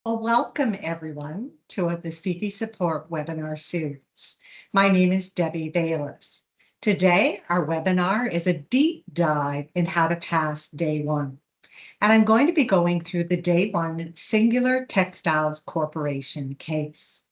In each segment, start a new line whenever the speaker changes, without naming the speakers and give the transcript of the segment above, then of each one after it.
Well, welcome everyone to the CFE Support webinar series. My name is Debbie Bayless. Today, our webinar is a deep dive in how to pass day one. And I'm going to be going through the day one Singular Textiles Corporation case.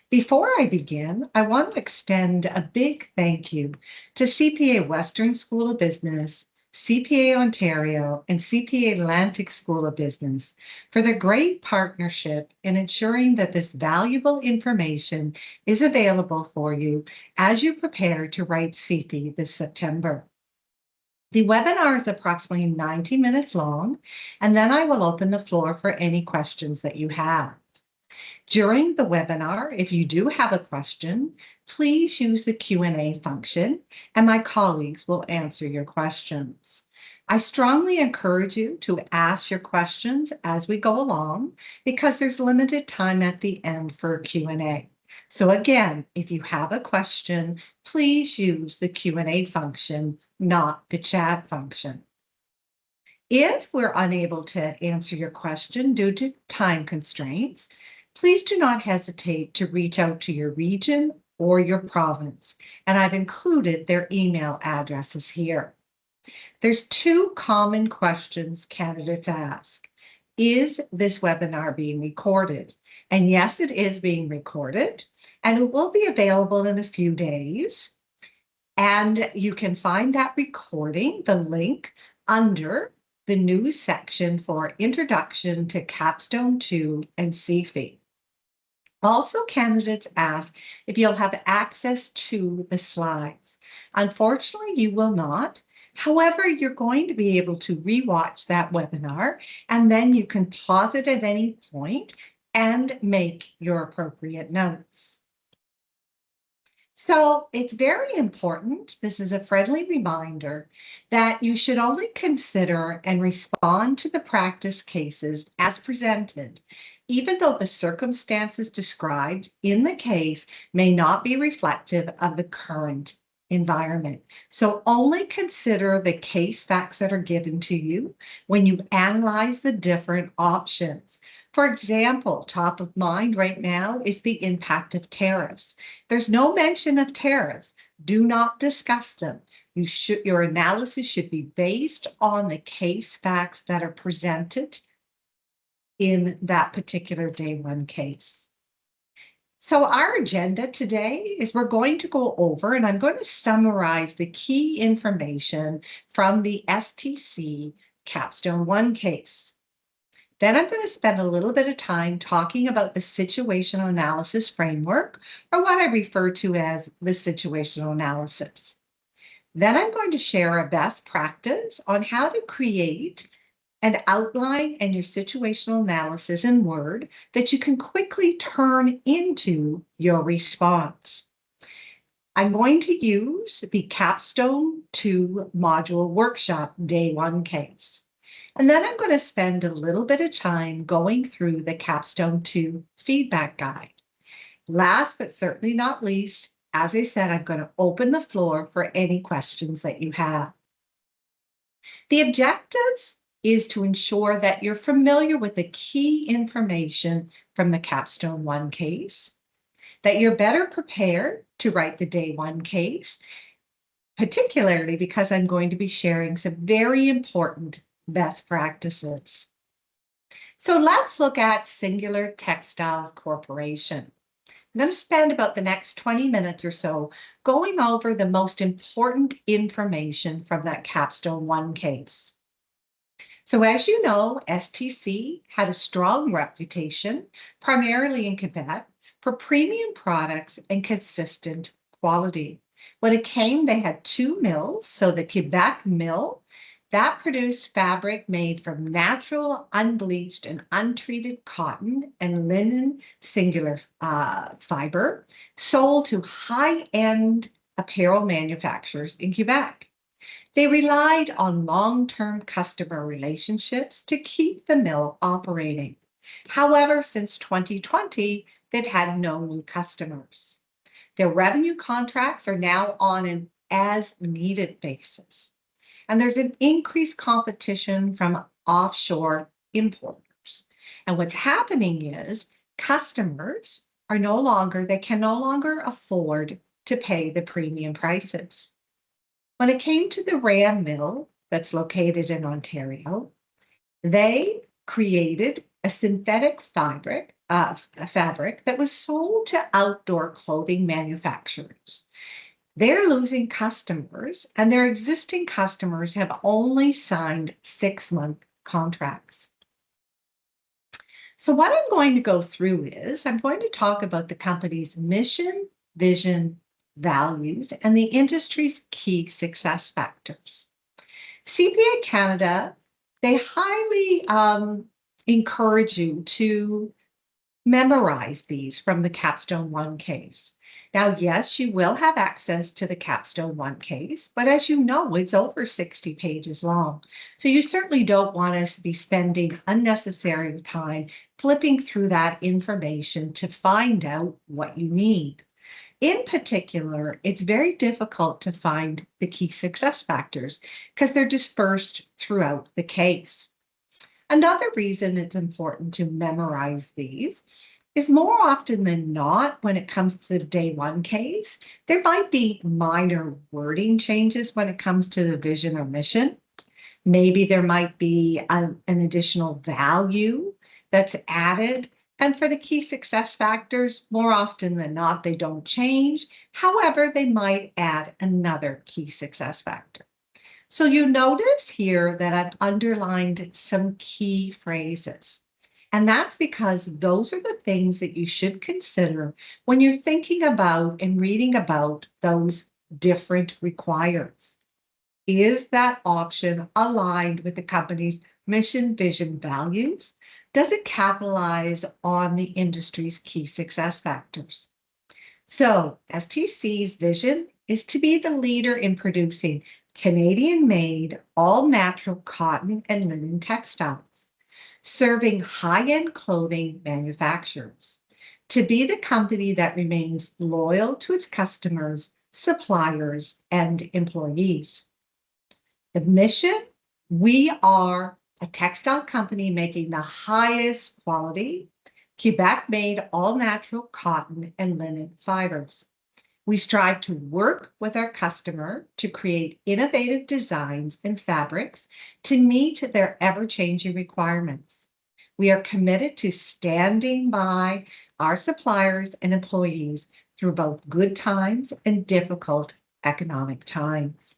Before I begin, I want to extend a big thank you to CPA Western School of Business, CPA Ontario, and CPA Atlantic School of Business for their great partnership in ensuring that this valuable information is available for you as you prepare to write CFE this September. The webinar is approximately 90 minutes long, and then I will open the floor for any questions that you have. During the webinar, if you do have a question, please use the Q&A function and my colleagues will answer your questions. I strongly encourage you to ask your questions as we go along because there's limited time at the end for Q&A. So again, if you have a question, please use the Q&A function, not the chat function. If we're unable to answer your question due to time constraints, please do not hesitate to reach out to your region or your province, and I've included their email addresses here. There's two common questions candidates ask. Is this webinar being recorded? And yes, it is being recorded, and it will be available in a few days. And you can find that recording, the link, under the news section for Introduction to Capstone 2 and CFE. Also, candidates ask if you'll have access to the slides. Unfortunately, you will not. However, you're going to be able to rewatch that webinar, and then you can pause it at any point and make your appropriate notes. So it's very important, this is a friendly reminder, that you should only consider and respond to the practice cases as presented, even though the circumstances described in the case may not be reflective of the current environment. So only consider the case facts that are given to you when you analyze the different options. For example, top of mind right now is the impact of tariffs. There's no mention of tariffs. Do not discuss them. Your analysis should be based on the case facts that are presented in that particular day one case. So our agenda today is we're going to go over, and I'm going to summarize the key information from the STC Capstone 1 case. Then I'm going to spend a little bit of time talking about the situational analysis framework, or what I refer to as the situational analysis. Then I'm going to share a best practice on how to create an outline and your situational analysis in Word that you can quickly turn into your response. I'm going to use the Capstone 2 module workshop day one case. And then I'm going to spend a little bit of time going through the Capstone 2 feedback guide. Last but certainly not least, as I said, I'm going to open the floor for any questions that you have. The objectives is to ensure that you're familiar with the key information from the Capstone 1 case, that you're better prepared to write the day one case, particularly because I'm going to be sharing some very important best practices. So let's look at Singular Textiles Corporation. I'm going to spend about the next 20 minutes or so going over the most important information from that Capstone 1 case. So as you know, STC had a strong reputation, primarily in Quebec, for premium products and consistent quality. When it came, they had two mills. So the Quebec mill, that produced fabric made from natural, unbleached, and untreated cotton and linen singular fiber, sold to high-end apparel manufacturers in Quebec. They relied on long-term customer relationships to keep the mill operating. However, since 2020, they've had no new customers. Their revenue contracts are now on an as-needed basis. And there's an increased competition from offshore importers. And what's happening is customers they can no longer afford to pay the premium prices. When it came to the Ram mill that's located in Ontario, they created a synthetic fabric that was sold to outdoor clothing manufacturers. They're losing customers, and their existing customers have only signed 6-month contracts. So, what I'm going to go through is I'm going to talk about the company's mission, vision, values, and the industry's key success factors. CPA Canada, they highly encourage you to memorize these from the Capstone 1 case. Now, yes, you will have access to the Capstone 1 case, but as you know, it's over 60 pages long. So you certainly don't want us to be spending unnecessary time flipping through that information to find out what you need. In particular, it's very difficult to find the key success factors because they're dispersed throughout the case. Another reason it's important to memorize these is more often than not, when it comes to the day one case, there might be minor wording changes when it comes to the vision or mission. Maybe there might be an additional value that's added. And for the key success factors, more often than not, they don't change. However, they might add another key success factor. So you notice here that I've underlined some key phrases. And that's because those are the things that you should consider when you're thinking about and reading about those different requirements. Is that option aligned with the company's mission, vision, values? Does it capitalize on the industry's key success factors? So, STC's vision is to be the leader in producing Canadian-made, all-natural cotton and linen textiles, serving high-end clothing manufacturers, to be the company that remains loyal to its customers, suppliers, and employees. The mission, we are a textile company making the highest quality, Quebec-made all-natural cotton and linen fibers. We strive to work with our customer to create innovative designs and fabrics to meet their ever-changing requirements. We are committed to standing by our suppliers and employees through both good times and difficult economic times.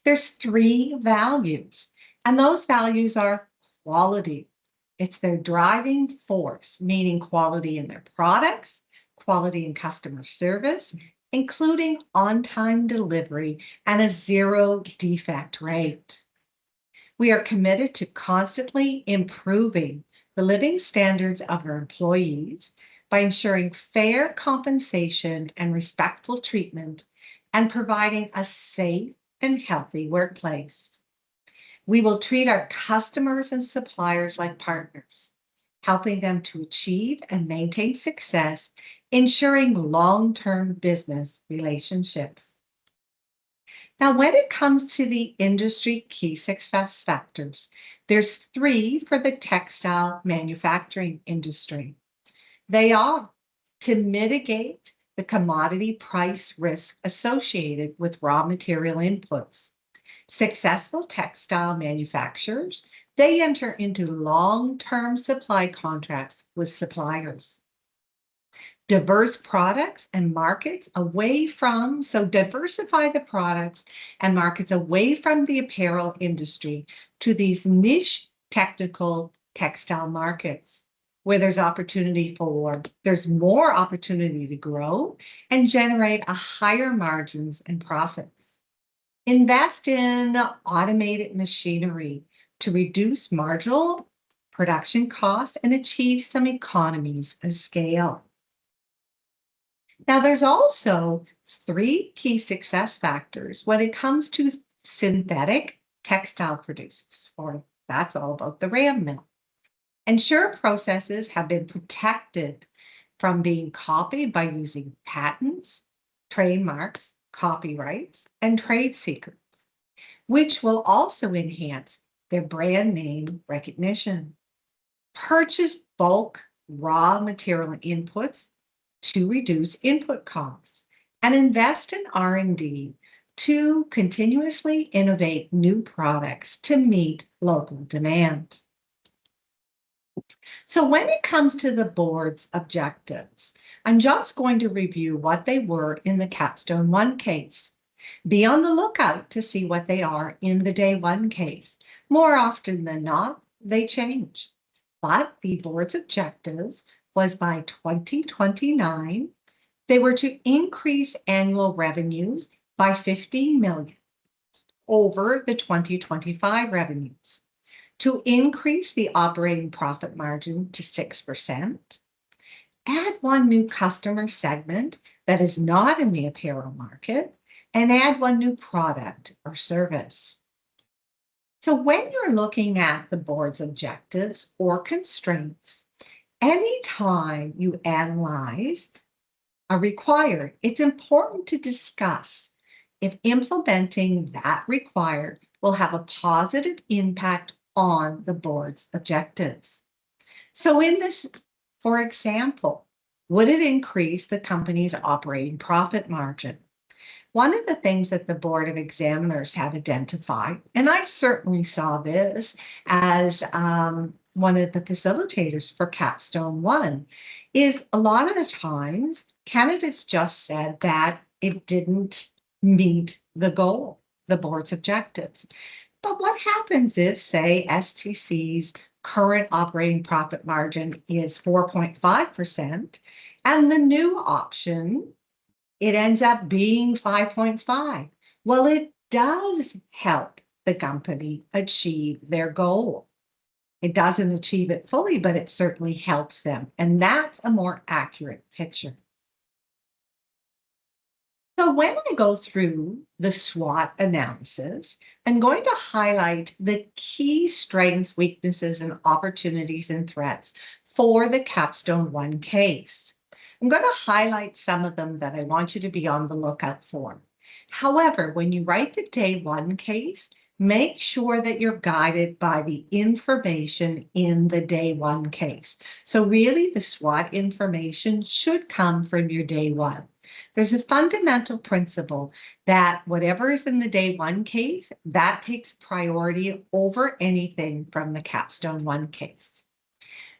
There's 3 values, and those values are quality. It's their driving force, meaning quality in their products, quality in customer service, including on-time delivery and a 0 defect rate. We are committed to constantly improving the living standards of our employees by ensuring fair compensation and respectful treatment and providing a safe and healthy workplace. We will treat our customers and suppliers like partners, helping them to achieve and maintain success, ensuring long-term business relationships. Now, when it comes to the industry key success factors, there's 3 for the textile manufacturing industry. They are to mitigate the commodity price risk associated with raw material inputs. Successful textile manufacturers, they enter into long-term supply contracts with suppliers. Diverse products and markets diversify the products and markets away from the apparel industry to these niche technical textile markets where there's more opportunity to grow and generate a higher margins and profits. Invest in automated machinery to reduce marginal production costs and achieve some economies of scale. Now, there's also 3 key success factors when it comes to synthetic textile producers, or that's all about the Ram mill. Ensure processes have been protected from being copied by using patents, trademarks, copyrights, and trade secrets, which will also enhance their brand name recognition. purchase bulk raw material inputs to reduce input costs, and invest in R&D to continuously innovate new products to meet local demand. So when it comes to the board's objectives, I'm just going to review what they were in the Capstone 1 case. Be on the lookout to see what they are in the Day 1 case. More often than not, they change. But the board's objectives was by 2029, they were to increase annual revenues by 15 million over the 2025 revenues, to increase the operating profit margin to 6%, add one new customer segment that is not in the apparel market, and add one new product or service. So when you're looking at the board's objectives or constraints, anytime you analyze a required, it's important to discuss if implementing that required will have a positive impact on the board's objectives. So in this, for example, would it increase the company's operating profit margin? One of the things that the Board of Examiners have identified, and I certainly saw this as one of the facilitators for Capstone 1, is a lot of the times candidates just said that it didn't meet the goal, the board's objectives. But what happens if, say, STC's current operating profit margin is 4.5%, and the new option, it ends up being 5.5? Well, it does help the company achieve their goal. It doesn't achieve it fully, but it certainly helps them. And that's a more accurate picture. So when I go through the SWOT analysis, I'm going to highlight the key strengths, weaknesses, and opportunities and threats for the Capstone 1 case. I'm going to highlight some of them that I want you to be on the lookout for. However, when you write the Day 1 case, make sure that you're guided by the information in the Day 1 case. So really, the SWOT information should come from your Day 1. There's a fundamental principle that whatever is in the Day 1 case, that takes priority over anything from the Capstone 1 case.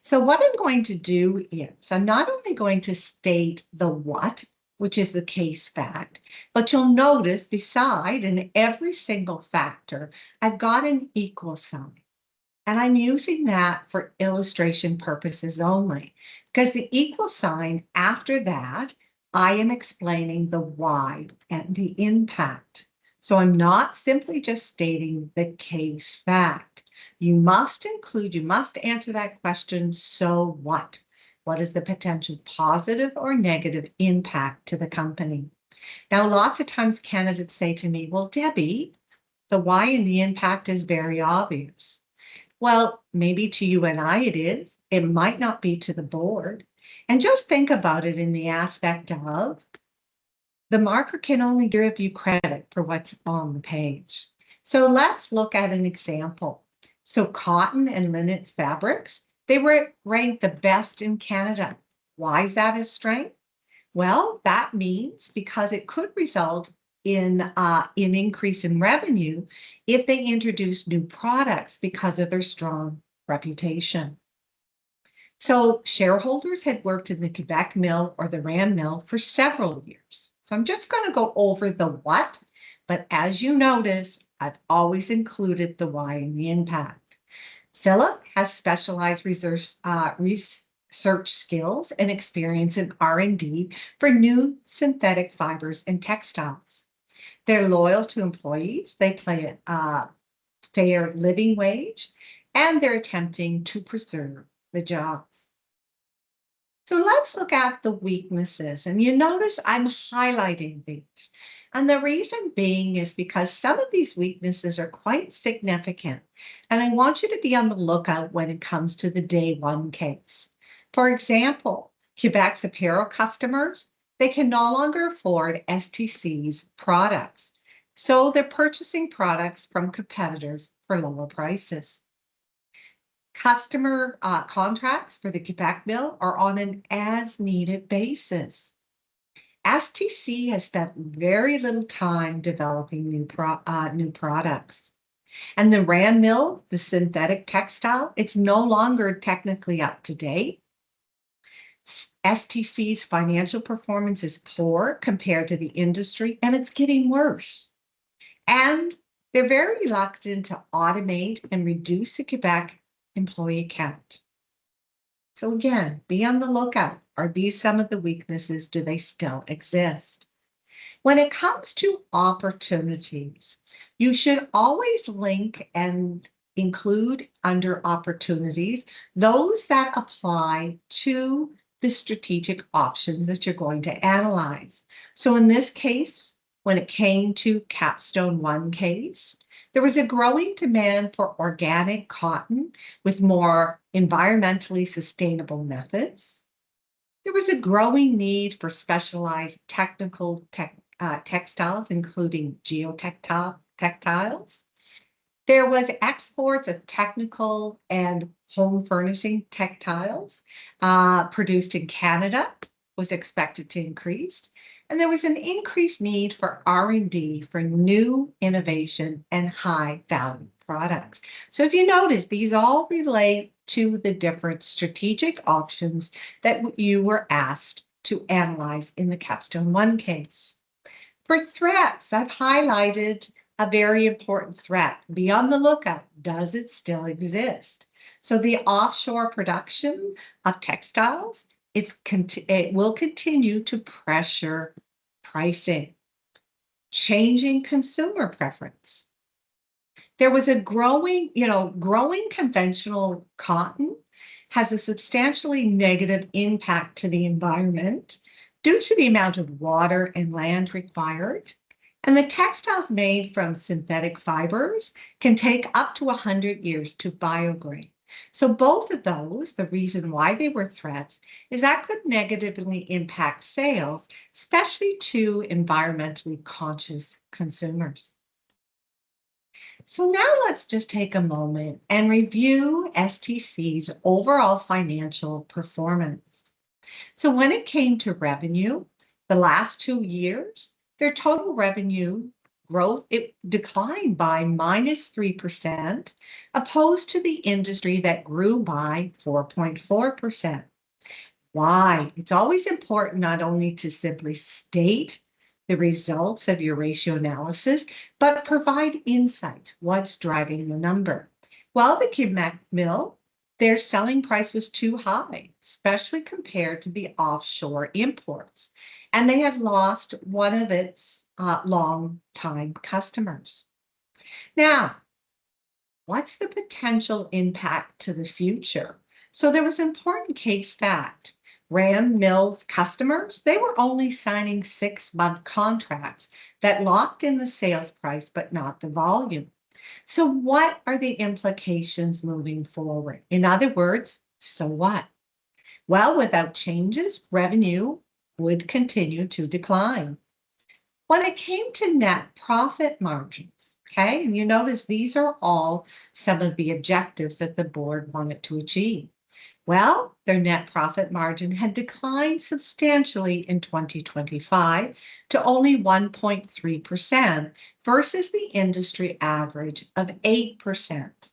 So what I'm going to do is I'm not only going to state the what, which is the case fact, but you'll notice beside in every single factor, I've got an equal sign. And I'm using that for illustration purposes only, because the equal sign after that, I am explaining the why and the impact. So I'm not simply just stating the case fact. You must answer that question, so what? What is the potential positive or negative impact to the company? Now, lots of times candidates say to me, well, Debbie, the why and the impact is very obvious. Well, maybe to you and I it is. It might not be to the board. And just think about it in the aspect of the marker can only give you credit for what's on the page. So let's look at an example. So cotton and linen fabrics, they were ranked the best in Canada. Why is that a strength? Well, that means because it could result in an increase in revenue if they introduce new products because of their strong reputation. So shareholders had worked in the Quebec mill or the Ram mill for several years. So I'm just going to go over the what, but as you notice, I've always included the why and the impact. Philip has specialized research skills and experience in R&D for new synthetic fibers and textiles. They're loyal to employees. They pay a fair living wage, and they're attempting to preserve the jobs. So let's look at the weaknesses. And you notice I'm highlighting these. And the reason being is because some of these weaknesses are quite significant. And I want you to be on the lookout when it comes to the Day 1 case. For example, Quebec's apparel customers, they can no longer afford STC's products. So they're purchasing products from competitors for lower prices. Customer contracts for the Quebec mill are on an as-needed basis. STC has spent very little time developing new products. And the RAM mill, the synthetic textile, it's no longer technically up to date. STC's financial performance is poor compared to the industry, and it's getting worse. And they're very reluctant to automate and reduce the Quebec employee count. So again, be on the lookout. Are these some of the weaknesses? Do they still exist? When it comes to opportunities, you should always link and include under opportunities those that apply to the strategic options that you're going to analyze. So in this case, when it came to Capstone 1 case, there was a growing demand for organic cotton with more environmentally sustainable methods. There was a growing need for specialized technical textiles, including geotextiles. There was exports of technical and home furnishing textiles produced in Canada was expected to increase. And there was an increased need for R&D for new innovation and high value products. So if you notice, these all relate to the different strategic options that you were asked to analyze in the Capstone 1 case. For threats, I've highlighted a very important threat. Be on the lookout. Does it still exist? So the offshore production of textiles, it will continue to pressure pricing. Changing consumer preference. There was a growing conventional cotton has a substantially negative impact to the environment due to the amount of water and land required. And the textiles made from synthetic fibers can take up to 100 years to biodegrade. So both of those, the reason why they were threats, is that could negatively impact sales, especially to environmentally conscious consumers. So now let's just take a moment and review STC's overall financial performance. So when it came to revenue, the last 2 years, their total revenue growth, it declined by -3%, opposed to the industry that grew by 4.4%. Why? It's always important not only to simply state the results of your ratio analysis, but provide insights. What's driving the number? Well, the Quebec mill, their selling price was too high, especially compared to the offshore imports. And they had lost one of its long-time customers. Now, what's the potential impact to the future? So there was an important case fact. RAM Mill's customers, they were only signing 6-month contracts that locked in the sales price, but not the volume. So what are the implications moving forward? In other words, so what? Well, without changes, revenue would continue to decline. When it came to net profit margins, okay, and you notice these are all some of the objectives that the board wanted to achieve. Well, their net profit margin had declined substantially in 2025 to only 1.3% versus the industry average of 8%.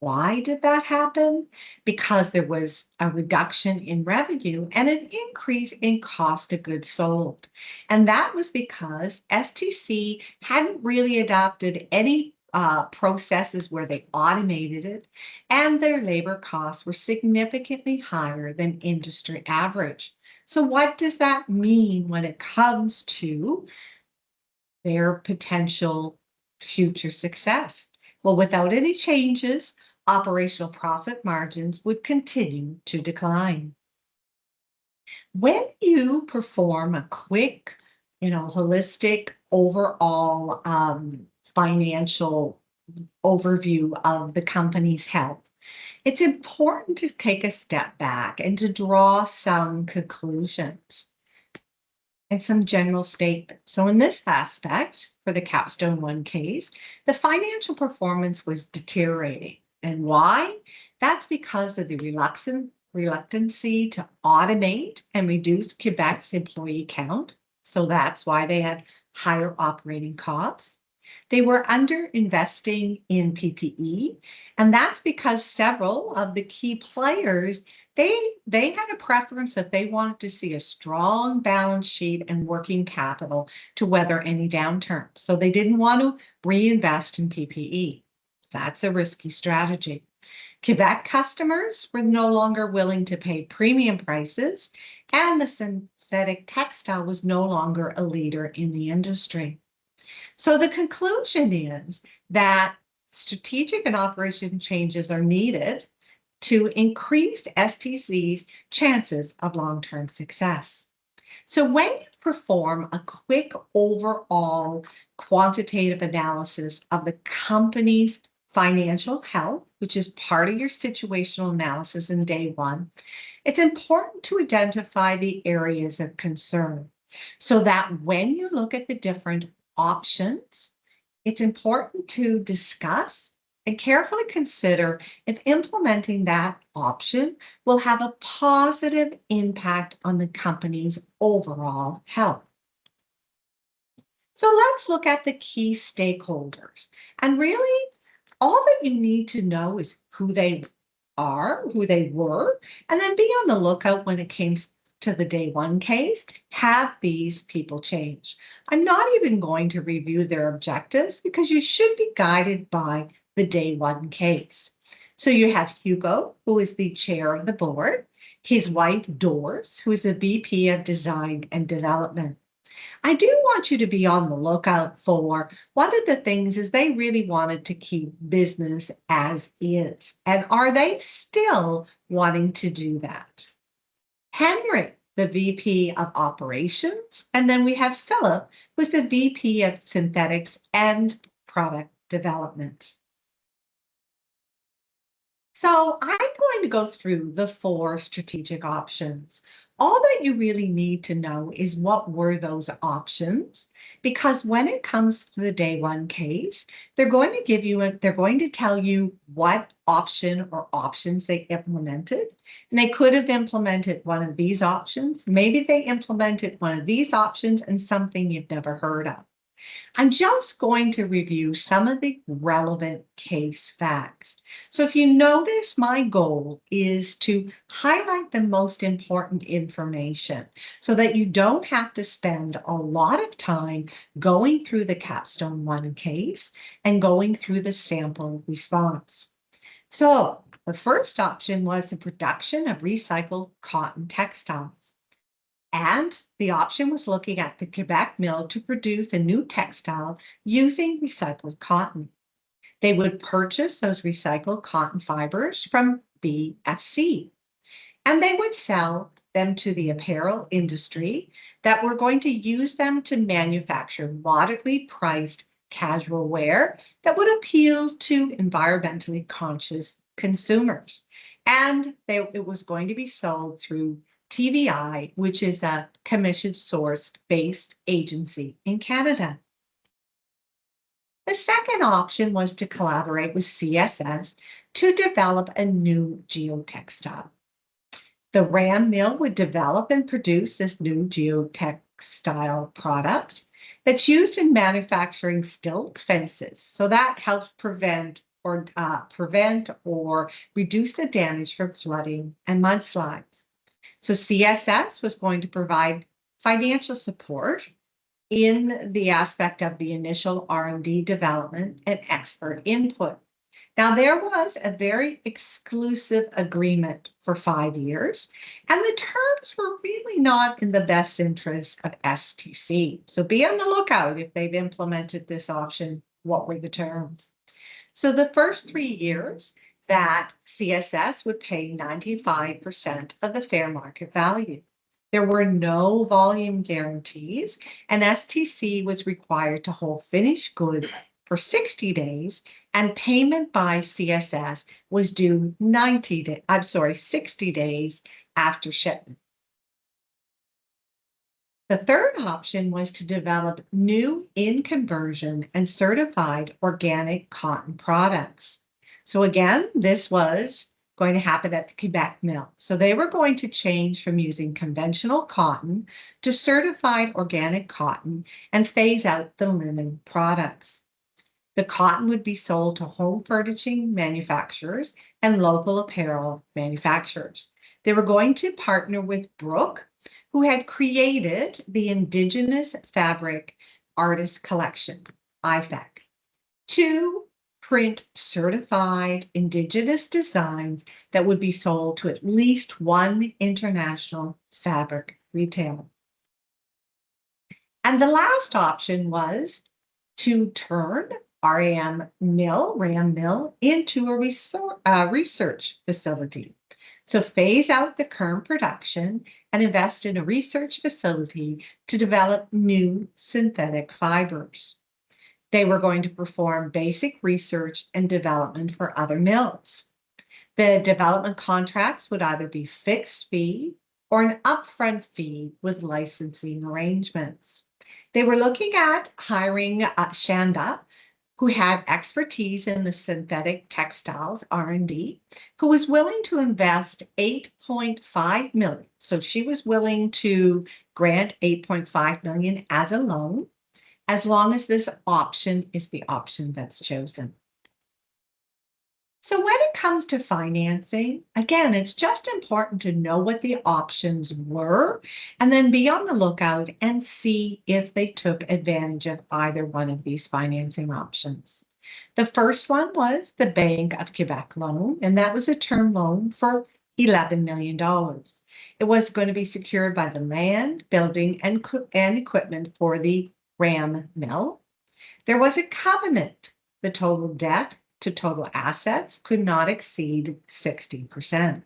Why did that happen? Because there was a reduction in revenue and an increase in cost of goods sold. And that was because STC hadn't really adopted any processes where they automated it, and their labor costs were significantly higher than industry average. So what does that mean when it comes to their potential future success? Well, without any changes, operational profit margins would continue to decline. When you perform a quick, holistic overall financial overview of the company's health, it's important to take a step back and to draw some conclusions and some general statements. So in this aspect, for the Capstone 1 case, the financial performance was deteriorating. And why? That's because of the reluctancy to automate and reduce Quebec's employee count. So that's why they had higher operating costs. They were underinvesting in PPE, and that's because several of the key players they had a preference that they wanted to see a strong balance sheet and working capital to weather any downturn. So they didn't want to reinvest in PPE. That's a risky strategy. Quebec customers were no longer willing to pay premium prices, and the synthetic textile was no longer a leader in the industry. So the conclusion is that strategic and operation changes are needed to increase STC's chances of long-term success. So when you perform a quick overall quantitative analysis of the company's financial health, which is part of your situational analysis in day one, it's important to identify the areas of concern so that when you look at the different options, it's important to discuss and carefully consider if implementing that option will have a positive impact on the company's overall health. So let's look at the key stakeholders. And really, all that you need to know is who they are, who they were, and then be on the lookout when it comes to the day one case. Have these people change? I'm not even going to review their objectives because you should be guided by the day one case. So you have Hugo, who is the chair of the board, his wife, Doris, who is the VP of Design and Development. I do want you to be on the lookout for one of the things is they really wanted to keep business as is. And are they still wanting to do that? Henry, the VP of Operations, and then we have Philip, who's the VP of Synthetics and Product Development. So I'm going to go through the 4 strategic options. All that you really need to know is what were those options, because when it comes to the day one case, they're going to tell you what option or options they implemented. And they could have implemented one of these options. Maybe they implemented one of these options and something you've never heard of. I'm just going to review some of the relevant case facts. So if you notice, my goal is to highlight the most important information so that you don't have to spend a lot of time going through the Capstone 1 case and going through the sample response. So the first option was the production of recycled cotton textiles. And the option was looking at the Quebec mill to produce a new textile using recycled cotton. They would purchase those recycled cotton fibers from BFC, and they would sell them to the apparel industry that were going to use them to manufacture moderately priced casual wear that would appeal to environmentally conscious consumers. And it was going to be sold through TVI, which is a commission source based agency in Canada. The second option was to collaborate with CSS to develop a new geotextile. The RAM mill would develop and produce this new geotextile product that's used in manufacturing stilt fences. So that helps prevent or reduce the damage from flooding and mudslides. So CSS was going to provide financial support in the aspect of the initial R&D development and expert input. Now, there was a very exclusive agreement for 5 years, and the terms were really not in the best interest of STC. So be on the lookout if they've implemented this option, what were the terms? So the first 3 years, that CSS would pay 95% of the fair market value. There were no volume guarantees, and STC was required to hold finished goods for 60 days, and payment by CSS was due 60 days after shipment. The third option was to develop new in-conversion and certified organic cotton products. So again, this was going to happen at the Quebec mill. So they were going to change from using conventional cotton to certified organic cotton and phase out the linen products. The cotton would be sold to home furnishing manufacturers and local apparel manufacturers. They were going to partner with Brooke, who had created the Indigenous Fabric Artist Collection, IFAC, to print certified Indigenous designs that would be sold to at least one international fabric retailer. And the last option was to turn RAM Mill into a research facility. So phase out the current production and invest in a research facility to develop new synthetic fibers. They were going to perform basic research and development for other mills. The development contracts would either be fixed fee or an upfront fee with licensing arrangements. They were looking at hiring Shanda, who had expertise in the synthetic textiles R&D, who was willing to invest $8.5 million. So she was willing to grant $8.5 million as a loan, as long as this option is the option that's chosen. So when it comes to financing, again, it's just important to know what the options were and then be on the lookout and see if they took advantage of either one of these financing options. The first one was the Bank of Quebec loan, and that was a term loan for $11 million. It was going to be secured by the land, building, and equipment for the RAM mill. There was a covenant. The total debt to total assets could not exceed 60%.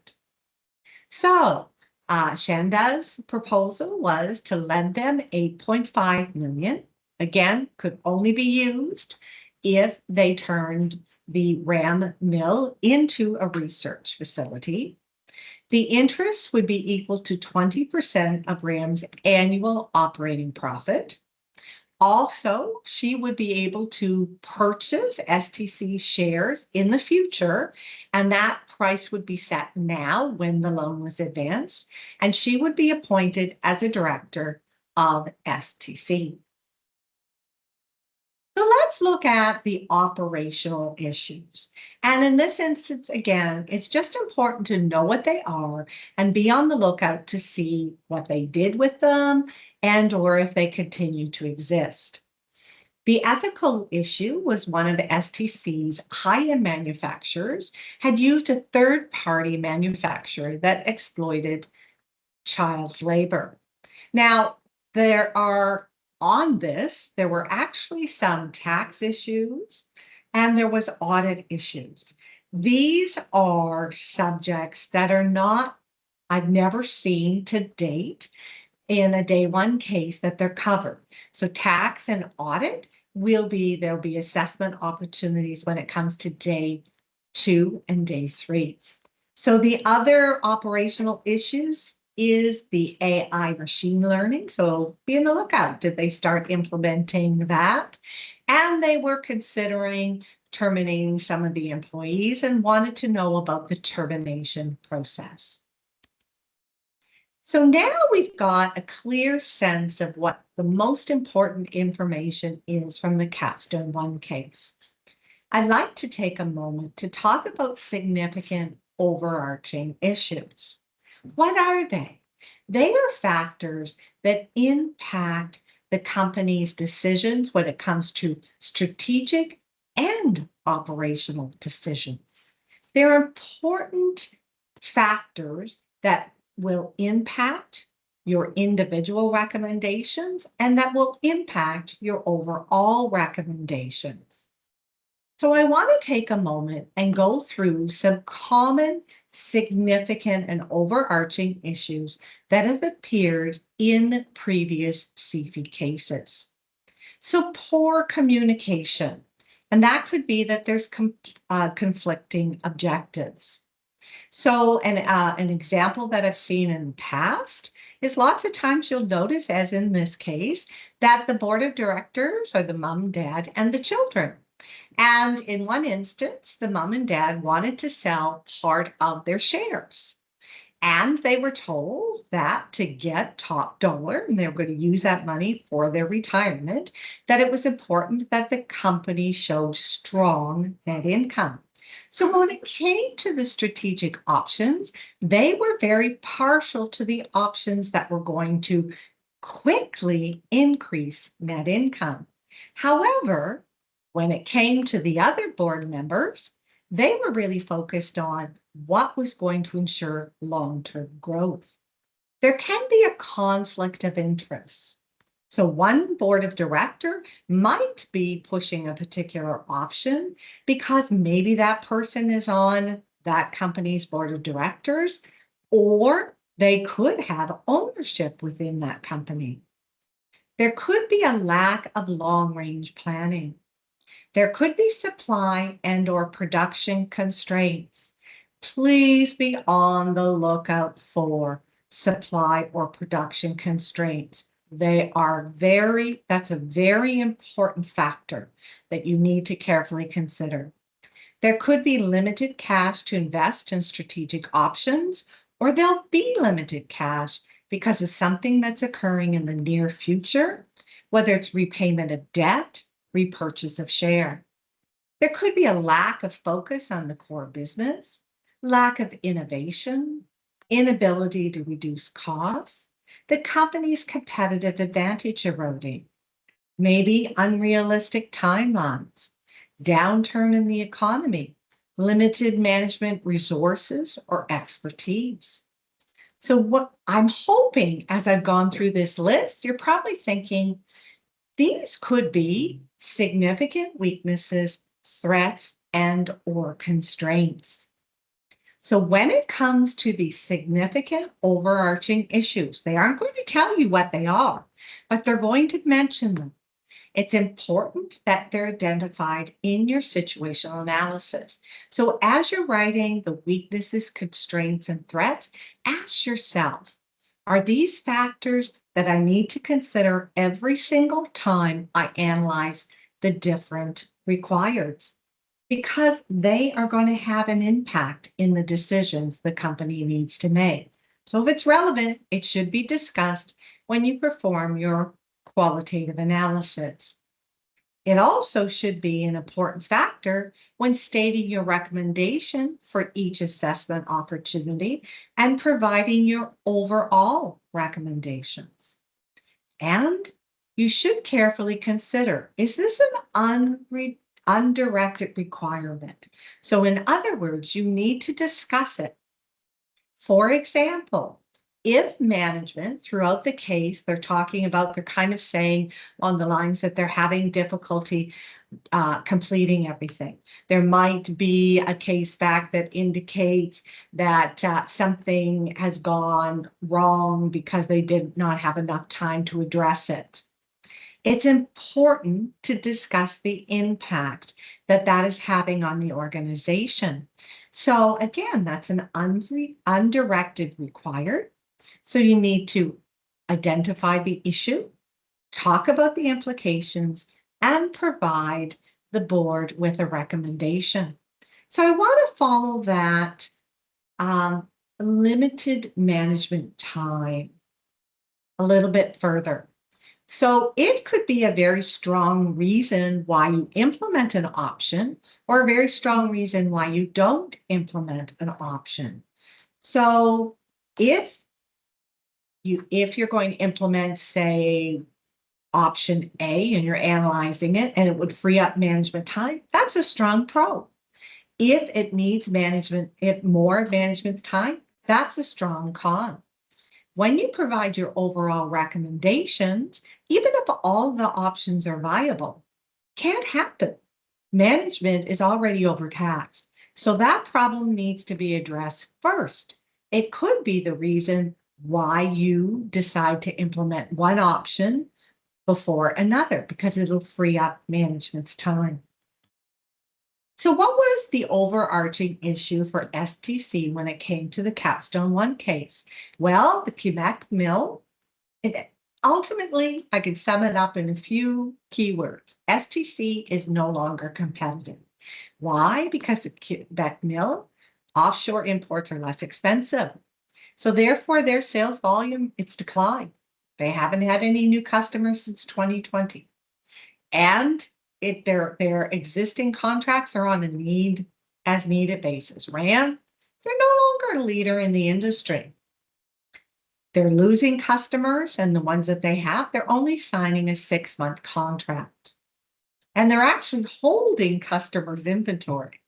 So Shanda's proposal was to lend them $8.5 million. Again, could only be used if they turned the RAM mill into a research facility. The interest would be equal to 20% of RAM's annual operating profit. Also, she would be able to purchase STC shares in the future, and that price would be set now when the loan was advanced, and she would be appointed as a director of STC. So let's look at the operational issues. And in this instance, again, it's just important to know what they are and be on the lookout to see what they did with them and or if they continue to exist. The ethical issue was one of STC's high-end manufacturers had used a third-party manufacturer that exploited child labor. Now, there were actually some tax issues and there was audit issues. These are subjects that I've never seen to date in a day one case that they're covered. So tax and audit there'll be assessment opportunities when it comes to day 2 and day 3. So the other operational issues is the AI machine learning. So be on the lookout. Did they start implementing that? And they were considering terminating some of the employees and wanted to know about the termination process. So now we've got a clear sense of what the most important information is from the Capstone 1 case. I'd like to take a moment to talk about significant overarching issues. What are they? They are factors that impact the company's decisions when it comes to strategic and operational decisions. They're important factors that will impact your individual recommendations and that will impact your overall recommendations. So I want to take a moment and go through some common, significant, and overarching issues that have appeared in previous CFE cases. So poor communication, and that could be that there's conflicting objectives. So an example that I've seen in the past is lots of times you'll notice, as in this case, that the board of directors are the mom, dad, and the children. And in one instance, the mom and dad wanted to sell part of their shares. And they were told that to get top dollar, and they were going to use that money for their retirement, that it was important that the company showed strong net income. So when it came to the strategic options, they were very partial to the options that were going to quickly increase net income. However, when it came to the other board members, they were really focused on what was going to ensure long-term growth. There can be a conflict of interest. So one board of director might be pushing a particular option because maybe that person is on that company's board of directors, or they could have ownership within that company. There could be a lack of long-range planning. There could be supply and or production constraints. Please be on the lookout for supply or production constraints. That's a very important factor that you need to carefully consider. There could be limited cash to invest in strategic options, or there'll be limited cash because of something that's occurring in the near future, whether it's repayment of debt, repurchase of share. There could be a lack of focus on the core business, lack of innovation, inability to reduce costs, the company's competitive advantage eroding, maybe unrealistic timelines, downturn in the economy, limited management resources or expertise. So what I'm hoping as I've gone through this list, you're probably thinking, these could be significant weaknesses, threats, and or constraints. So when it comes to these significant overarching issues, they aren't going to tell you what they are, but they're going to mention them. It's important that they're identified in your situational analysis. So as you're writing the weaknesses, constraints, and threats, ask yourself, are these factors that I need to consider every single time I analyze the different requireds? Because they are going to have an impact in the decisions the company needs to make. So if it's relevant, it should be discussed when you perform your qualitative analysis. It also should be an important factor when stating your recommendation for each assessment opportunity and providing your overall recommendations. And you should carefully consider, is this an undirected requirement? So in other words, you need to discuss it. For example, if management throughout the case, they're kind of saying on the lines that they're having difficulty completing everything. There might be a case fact that indicates that something has gone wrong because they did not have enough time to address it. It's important to discuss the impact that that is having on the organization. So again, that's an undirected required. So you need to identify the issue, talk about the implications, and provide the board with a recommendation. So I want to follow that limited management time a little bit further. So it could be a very strong reason why you implement an option or a very strong reason why you don't implement an option. So if you're going to implement, say, option A and you're analyzing it and it would free up management time, that's a strong pro. If it needs more management time, that's a strong con. When you provide your overall recommendations, even if all the options are viable, can't happen. Management is already overtaxed. So that problem needs to be addressed first. It could be the reason why you decide to implement one option before another, because it'll free up management's time. So what was the overarching issue for STC when it came to the Capstone 1 case? Well, the Quebec mill, Ultimately, I can sum it up in a few keywords. STC is no longer competitive. Why? Because the Quebec mill offshore imports are less expensive. So therefore, their sales volume, it's declined. They haven't had any new customers since 2020. And their existing contracts are on a need as needed basis. RAM, they're no longer a leader in the industry. They're losing customers, and the ones that they have, they're only signing a 6-month contract. And they're actually holding customers' inventory.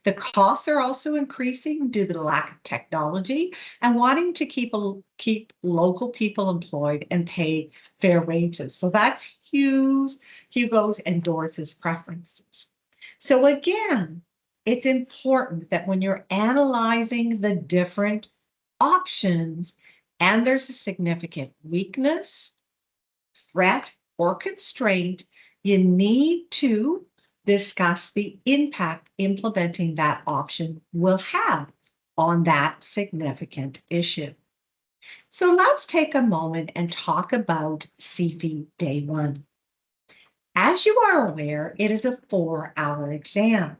The costs are also increasing due to the lack of technology and wanting to keep local people employed and pay fair wages. So that's Hugo's and Doris's preferences. So again, it's important that when you're analyzing the different options and there's a significant weakness, threat, or constraint, you need to discuss the impact implementing that option will have on that significant issue. So let's take a moment and talk about CFE Day 1. As you are aware, it is a 4-hour exam.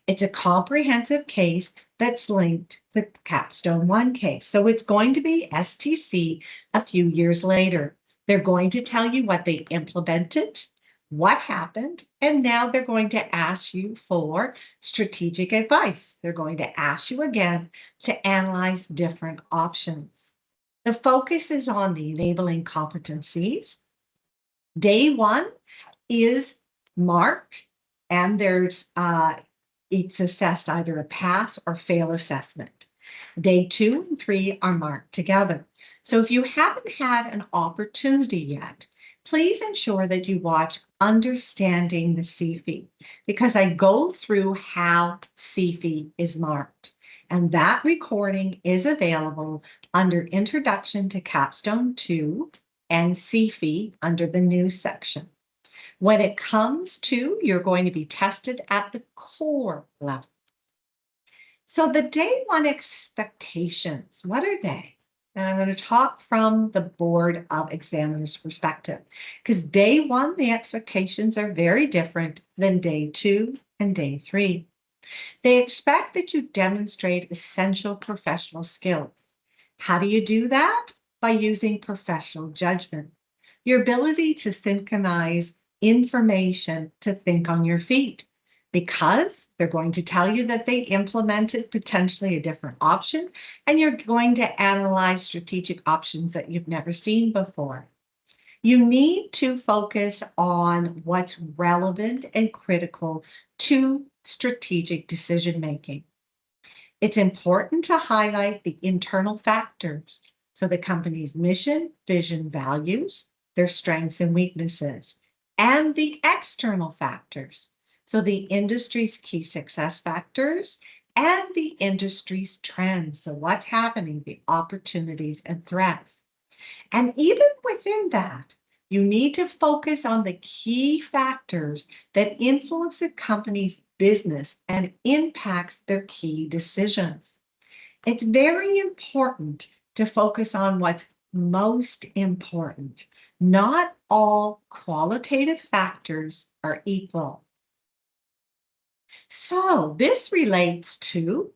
It's a comprehensive case that's linked to the Capstone 1 case. So it's going to be STC a few years later. They're going to tell you what they implemented, what happened, and now they're going to ask you for strategic advice. They're going to ask you again to analyze different options. The focus is on the enabling competencies. Day 1 is marked, and it's assessed either a pass or fail assessment. Day 2 and 3 are marked together. So if you haven't had an opportunity yet, please ensure that you watch Understanding the CFE, because I go through how CFE is marked. And that recording is available under Introduction to Capstone 2 and CFE under the News section. When it comes to, you're going to be tested at the core level. So the Day 1 expectations, what are they? And I'm going to talk from the Board of Examiners perspective, because Day 1, the expectations are very different than Day 2 and Day 3. They expect that you demonstrate essential professional skills. How do you do that? By using professional judgment. Your ability to synchronize information to think on your feet, because they're going to tell you that they implemented potentially a different option, and you're going to analyze strategic options that you've never seen before. You need to focus on what's relevant and critical to strategic decision making. It's important to highlight the internal factors, so the company's mission, vision, values, their strengths and weaknesses, and the external factors, so the industry's key success factors and the industry's trends, so what's happening, the opportunities and threats. And even within that, you need to focus on the key factors that influence the company's business and impacts their key decisions. It's very important to focus on what's most important. Not all qualitative factors are equal. So this relates to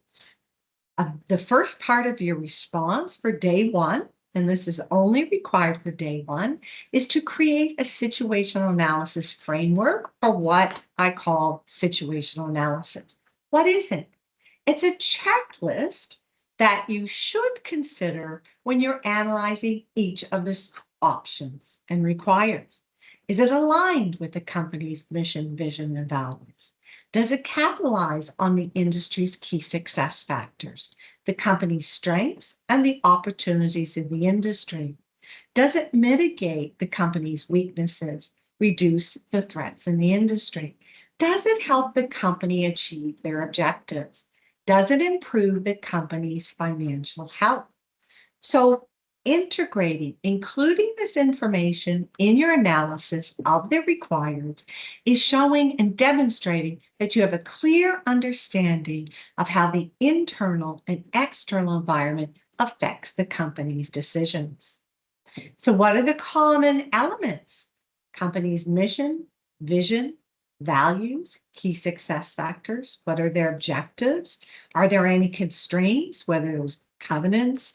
the first part of your response for Day 1, and this is only required for Day 1, is to create a situational analysis framework, for what I call situational analysis. What is it? It's a checklist that you should consider when you're analyzing each of the options and requires. Is it aligned with the company's mission, vision, and values? Does it capitalize on the industry's key success factors, the company's strengths, and the opportunities in the industry? Does it mitigate the company's weaknesses, reduce the threats in the industry? Does it help the company achieve their objectives? Does it improve the company's financial health? So including this information in your analysis of the requirements is showing and demonstrating that you have a clear understanding of how the internal and external environment affects the company's decisions. So, what are the common elements? Company's mission, vision, values, key success factors. What are their objectives? Are there any constraints, whether those covenants,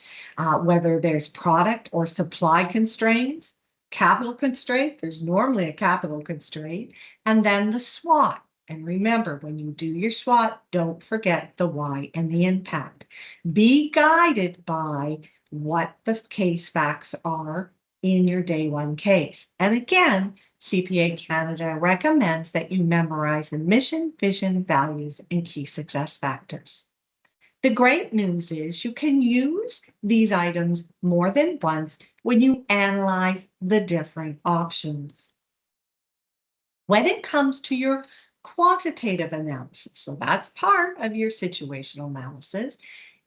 whether there's product or supply constraints, capital constraint? There's normally a capital constraint. And then the SWOT. And remember, when you do your SWOT, don't forget the why and the impact. Be guided by what the case facts are in your day one case. And again, CPA Canada recommends that you memorize the mission, vision, values, and key success factors. The great news is you can use these items more than once when you analyze the different options. When it comes to your quantitative analysis, so that's part of your situational analysis,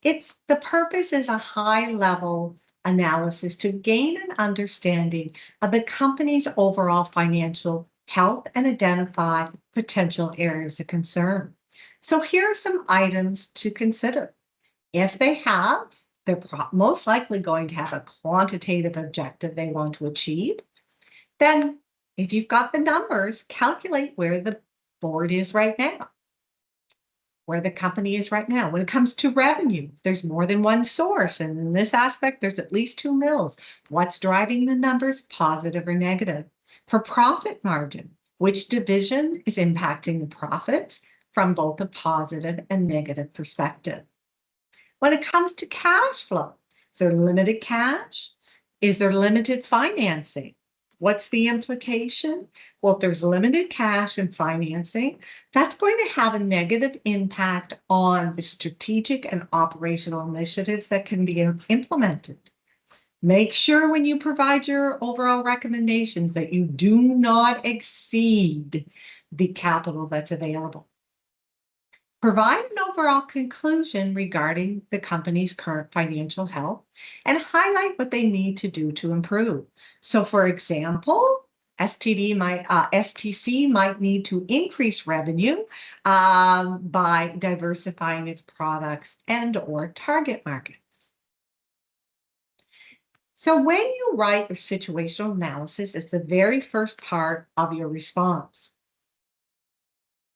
the purpose is a high level analysis to gain an understanding of the company's overall financial health and identify potential areas of concern. So here are some items to consider. If they're most likely going to have a quantitative objective they want to achieve. Then if you've got the numbers, calculate where the board is right now, where the company is right now. When it comes to revenue, there's more than one source. And in this aspect, there's at least two mills. What's driving the numbers, positive or negative? For profit margin, which division is impacting the profits from both a positive and negative perspective? When it comes to cash flow, is there limited cash? Is there limited financing? What's the implication? Well, if there's limited cash and financing, that's going to have a negative impact on the strategic and operational initiatives that can be implemented. Make sure when you provide your overall recommendations that you do not exceed the capital that's available. Provide an overall conclusion regarding the company's current financial health and highlight what they need to do to improve. So, for example, STC might need to increase revenue by diversifying its products and/or target markets. So, when you write your situational analysis, it's the very first part of your response.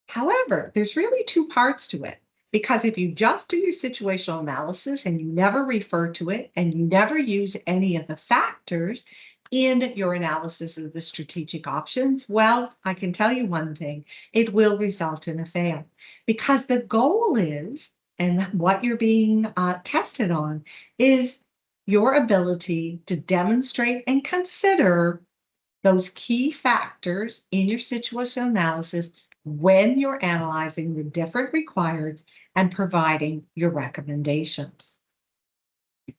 However, there's really two parts to it, because if you just do your situational analysis and you never refer to it and you never use any of the factors in your analysis of the strategic options, well, I can tell you one thing, it will result in a fail, because the goal is, and what you're being tested on, is your ability to demonstrate and consider those key factors in your situational analysis when you're analyzing the different requirements and providing your recommendations.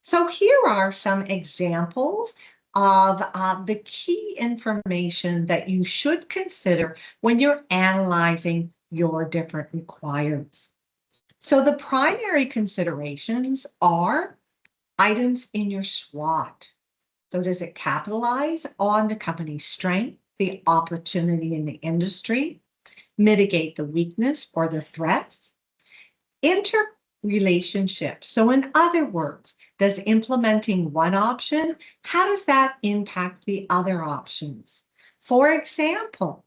So here are some examples of the key information that you should consider when you're analyzing your different requirements. So the primary considerations are items in your SWOT. So does it capitalize on the company's strength, the opportunity in the industry, mitigate the weakness or the threats? Interrelationship. So in other words, does implementing one option, how does that impact the other options? For example,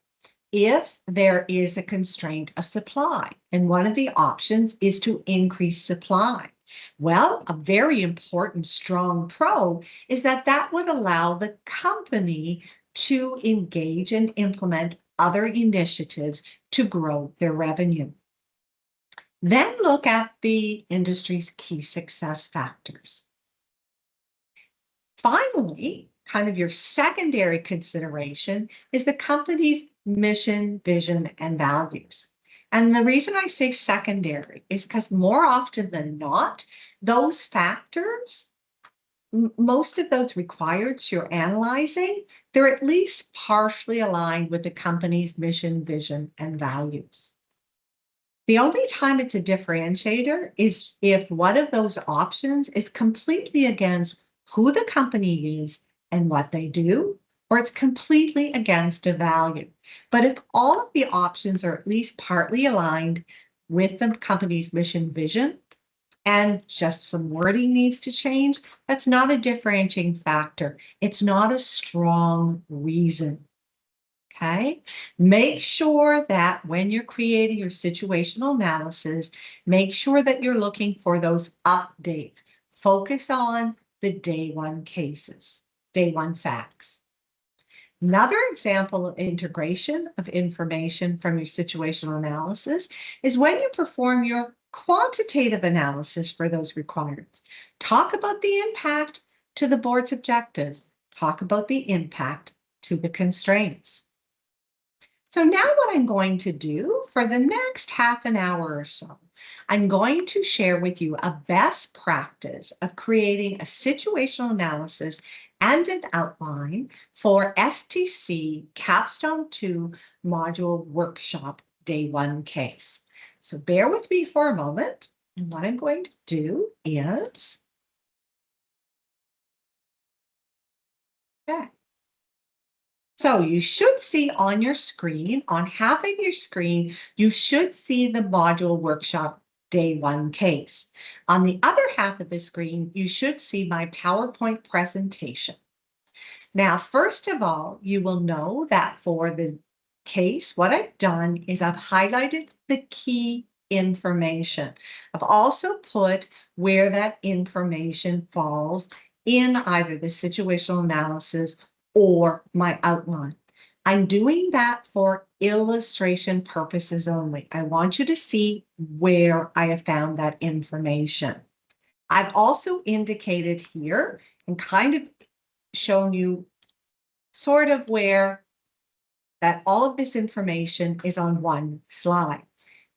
if there is a constraint of supply, and one of the options is to increase supply, well, a very important strong pro is that that would allow the company to engage and implement other initiatives to grow their revenue. Then look at the industry's key success factors. Finally, kind of your secondary consideration is the company's mission, vision, and values. And the reason I say secondary is because more often than not, those factors, most of those required you're analyzing, they're at least partially aligned with the company's mission, vision, and values. The only time it's a differentiator is if one of those options is completely against who the company is and what they do, or it's completely against a value. But if all of the options are at least partly aligned with the company's mission, vision, and just some wording needs to change, that's not a differentiating factor. It's not a strong reason. Okay, make sure that when you're creating your situational analysis, make sure that you're looking for those updates. Focus on the day one cases, day one facts. Another example of integration of information from your situational analysis is when you perform your quantitative analysis for those requirements. Talk about the impact to the board's objectives. Talk about the impact to the constraints. So now what I'm going to do for the next half an hour or so, I'm going to share with you a best practice of creating a situational analysis and an outline for STC Capstone 2 Module Workshop Day 1 case. So bear with me for a moment. And what I'm going to do is, okay. So you should see on your screen, on half of your screen, you should see the module workshop day one case. On the other half of the screen, you should see my PowerPoint presentation. Now, first of all, you will know that for the case, what I've done is I've highlighted the key information. I've also put where that information falls in either the situational analysis or my outline. I'm doing that for illustration purposes only. I want you to see where I have found that information. I've also indicated here and kind of shown you sort of where that all of this information is on one slide.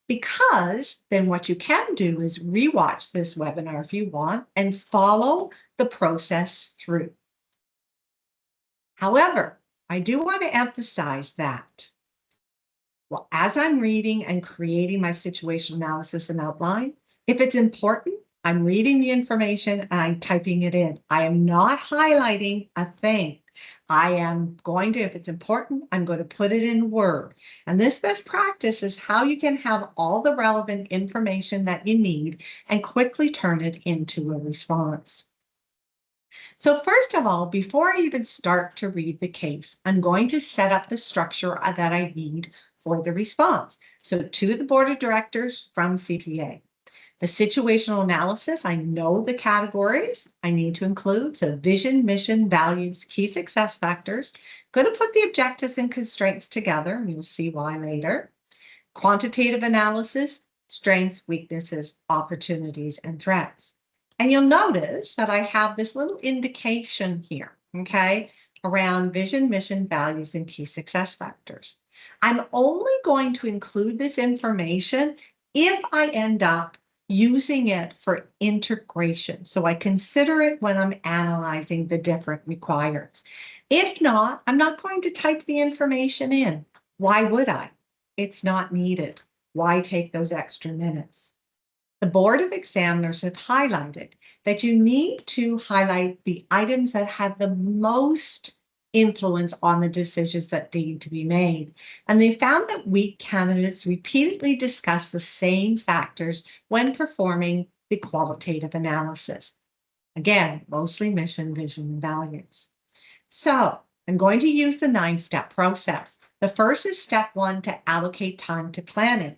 Because then what you can do is rewatch this webinar if you want and follow the process through. However, I do want to emphasize that, well, as I'm reading and creating my situation analysis and outline, if it's important, I'm reading the information and I'm typing it in. I am not highlighting a thing. I am going to, if it's important, I'm going to put it in Word. And this best practice is how you can have all the relevant information that you need and quickly turn it into a response. So first of all, before I even start to read the case, I'm going to set up the structure that I need for the response. So to the board of directors from CPA. The situational analysis, I know the categories I need to include. So vision, mission, values, key success factors. Going to put the objectives and constraints together, and you'll see why later. Quantitative analysis, strengths, weaknesses, opportunities, and threats. And you'll notice that I have this little indication here, okay, around vision, mission, values, and key success factors. I'm only going to include this information if I end up using it for integration. So I consider it when I'm analyzing the different requirements. If not, I'm not going to type the information in. Why would I? It's not needed. Why take those extra minutes? The Board of Examiners have highlighted that you need to highlight the items that have the most influence on the decisions that need to be made. And they found that weak candidates repeatedly discuss the same factors when performing the qualitative analysis. Again, mostly mission, vision, and values. So I'm going to use the 9-step process. The first is step 1 to allocate time to planning.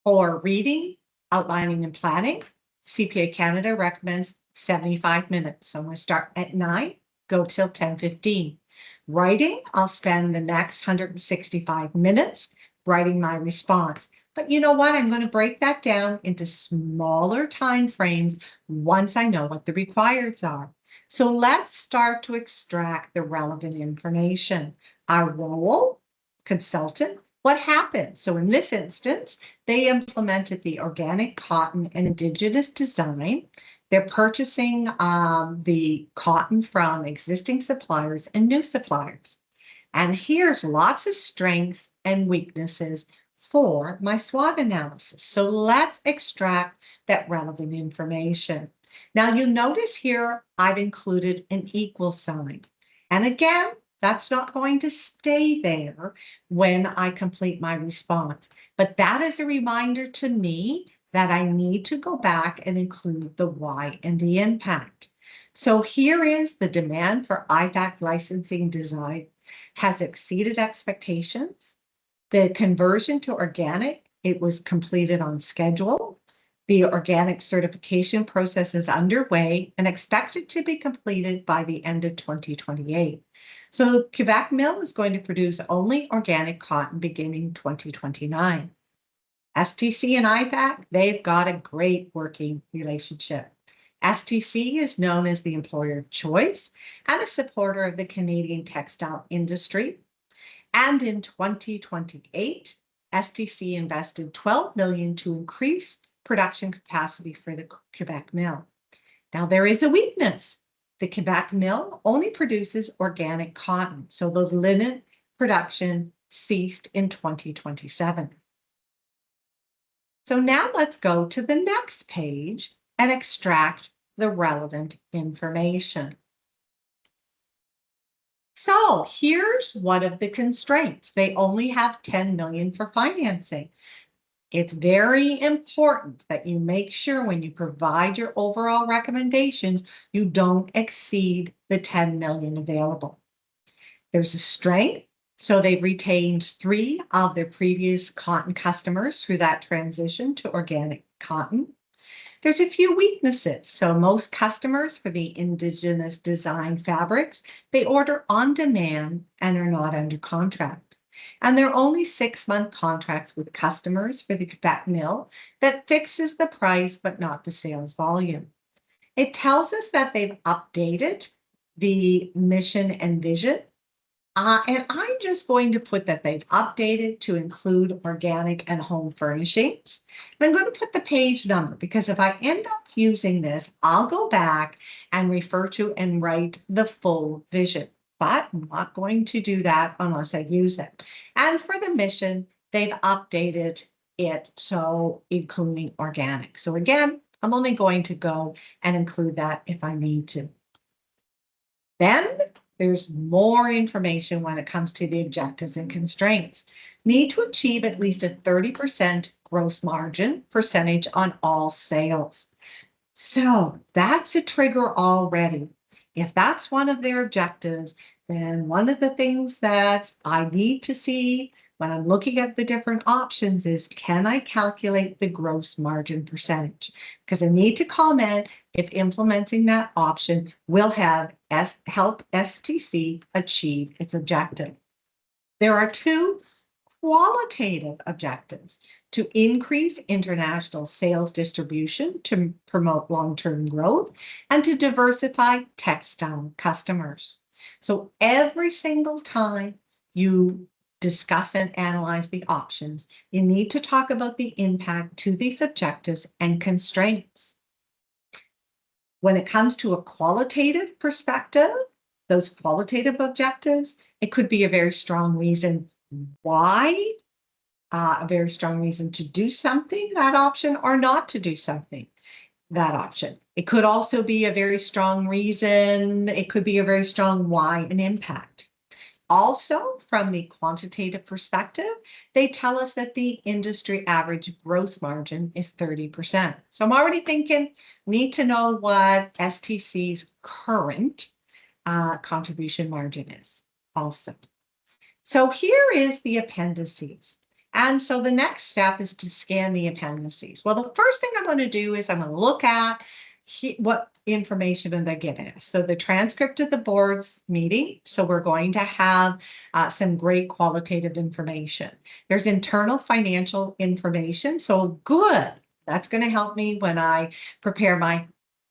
For reading, outlining, and planning, CPA Canada recommends 75 minutes. So I'm going to start at 9, go till 10:15. Writing, I'll spend the next 165 minutes writing my response. But you know what? I'm going to break that down into smaller time frames once I know what the requirements are. So let's start to extract the relevant information. Our role, consultant, what happened? So in this instance, they implemented the organic cotton and indigenous design. They're purchasing the cotton from existing suppliers and new suppliers. And here's lots of strengths and weaknesses for my SWOT analysis. So let's extract that relevant information. Now you notice here, I've included an equal sign. And again, that's not going to stay there when I complete my response. But that is a reminder to me that I need to go back and include the why and the impact. So here is the demand for IVAC licensing design has exceeded expectations. The conversion to organic, it was completed on schedule. The organic certification process is underway and expected to be completed by the end of 2028. So Quebec Mill is going to produce only organic cotton beginning 2029. STC and IVAC, they've got a great working relationship. STC is known as the employer of choice and a supporter of the Canadian textile industry. And in 2028, STC invested $12 million to increase production capacity for the Quebec Mill. Now, there is a weakness. The Quebec Mill only produces organic cotton, so the linen production ceased in 2027. So now let's go to the next page and extract the relevant information. So here's one of the constraints. They only have $10 million for financing. It's very important that you make sure when you provide your overall recommendations, you don't exceed the $10 million available. There's a strength. So they've retained 3 of their previous cotton customers through that transition to organic cotton. There's a few weaknesses. So most customers for the Indigenous design fabrics, they order on demand and are not under contract. And there are only 6-month contracts with customers for the Quebec Mill that fixes the price but not the sales volume. It tells us that they've updated the mission and vision. And I'm just going to put that they've updated to include organic and home furnishings. And I'm going to put the page number because if I end up using this, I'll go back and refer to and write the full vision. But I'm not going to do that unless I use it. And for the mission, they've updated it, so including organic. So again, I'm only going to go and include that if I need to. Then there's more information when it comes to the objectives and constraints. Need to achieve at least a 30% gross margin percentage on all sales. So that's a trigger already. If that's one of their objectives, then one of the things that I need to see when I'm looking at the different options is, can I calculate the gross margin percentage? Because I need to comment if implementing that option will help STC achieve its objective. There are 2 qualitative objectives: to increase international sales distribution to promote long-term growth and to diversify textile customers. So every single time you discuss and analyze the options, you need to talk about the impact to these objectives and constraints. When it comes to a qualitative perspective, those qualitative objectives, it could be a very strong reason why, a very strong reason to do something, that option, or not to do something, that option. It could also be a very strong reason. It could be a very strong why and impact. Also, from the quantitative perspective, they tell us that the industry average gross margin is 30%. So I'm already thinking, need to know what STC's current contribution margin is also. So here is the appendices. And so the next step is to scan the appendices. Well, the first thing I'm going to do is I'm going to look at what information are they giving us. So the transcript of the board's meeting. So we're going to have some great qualitative information. There's internal financial information. So good. That's going to help me when I prepare my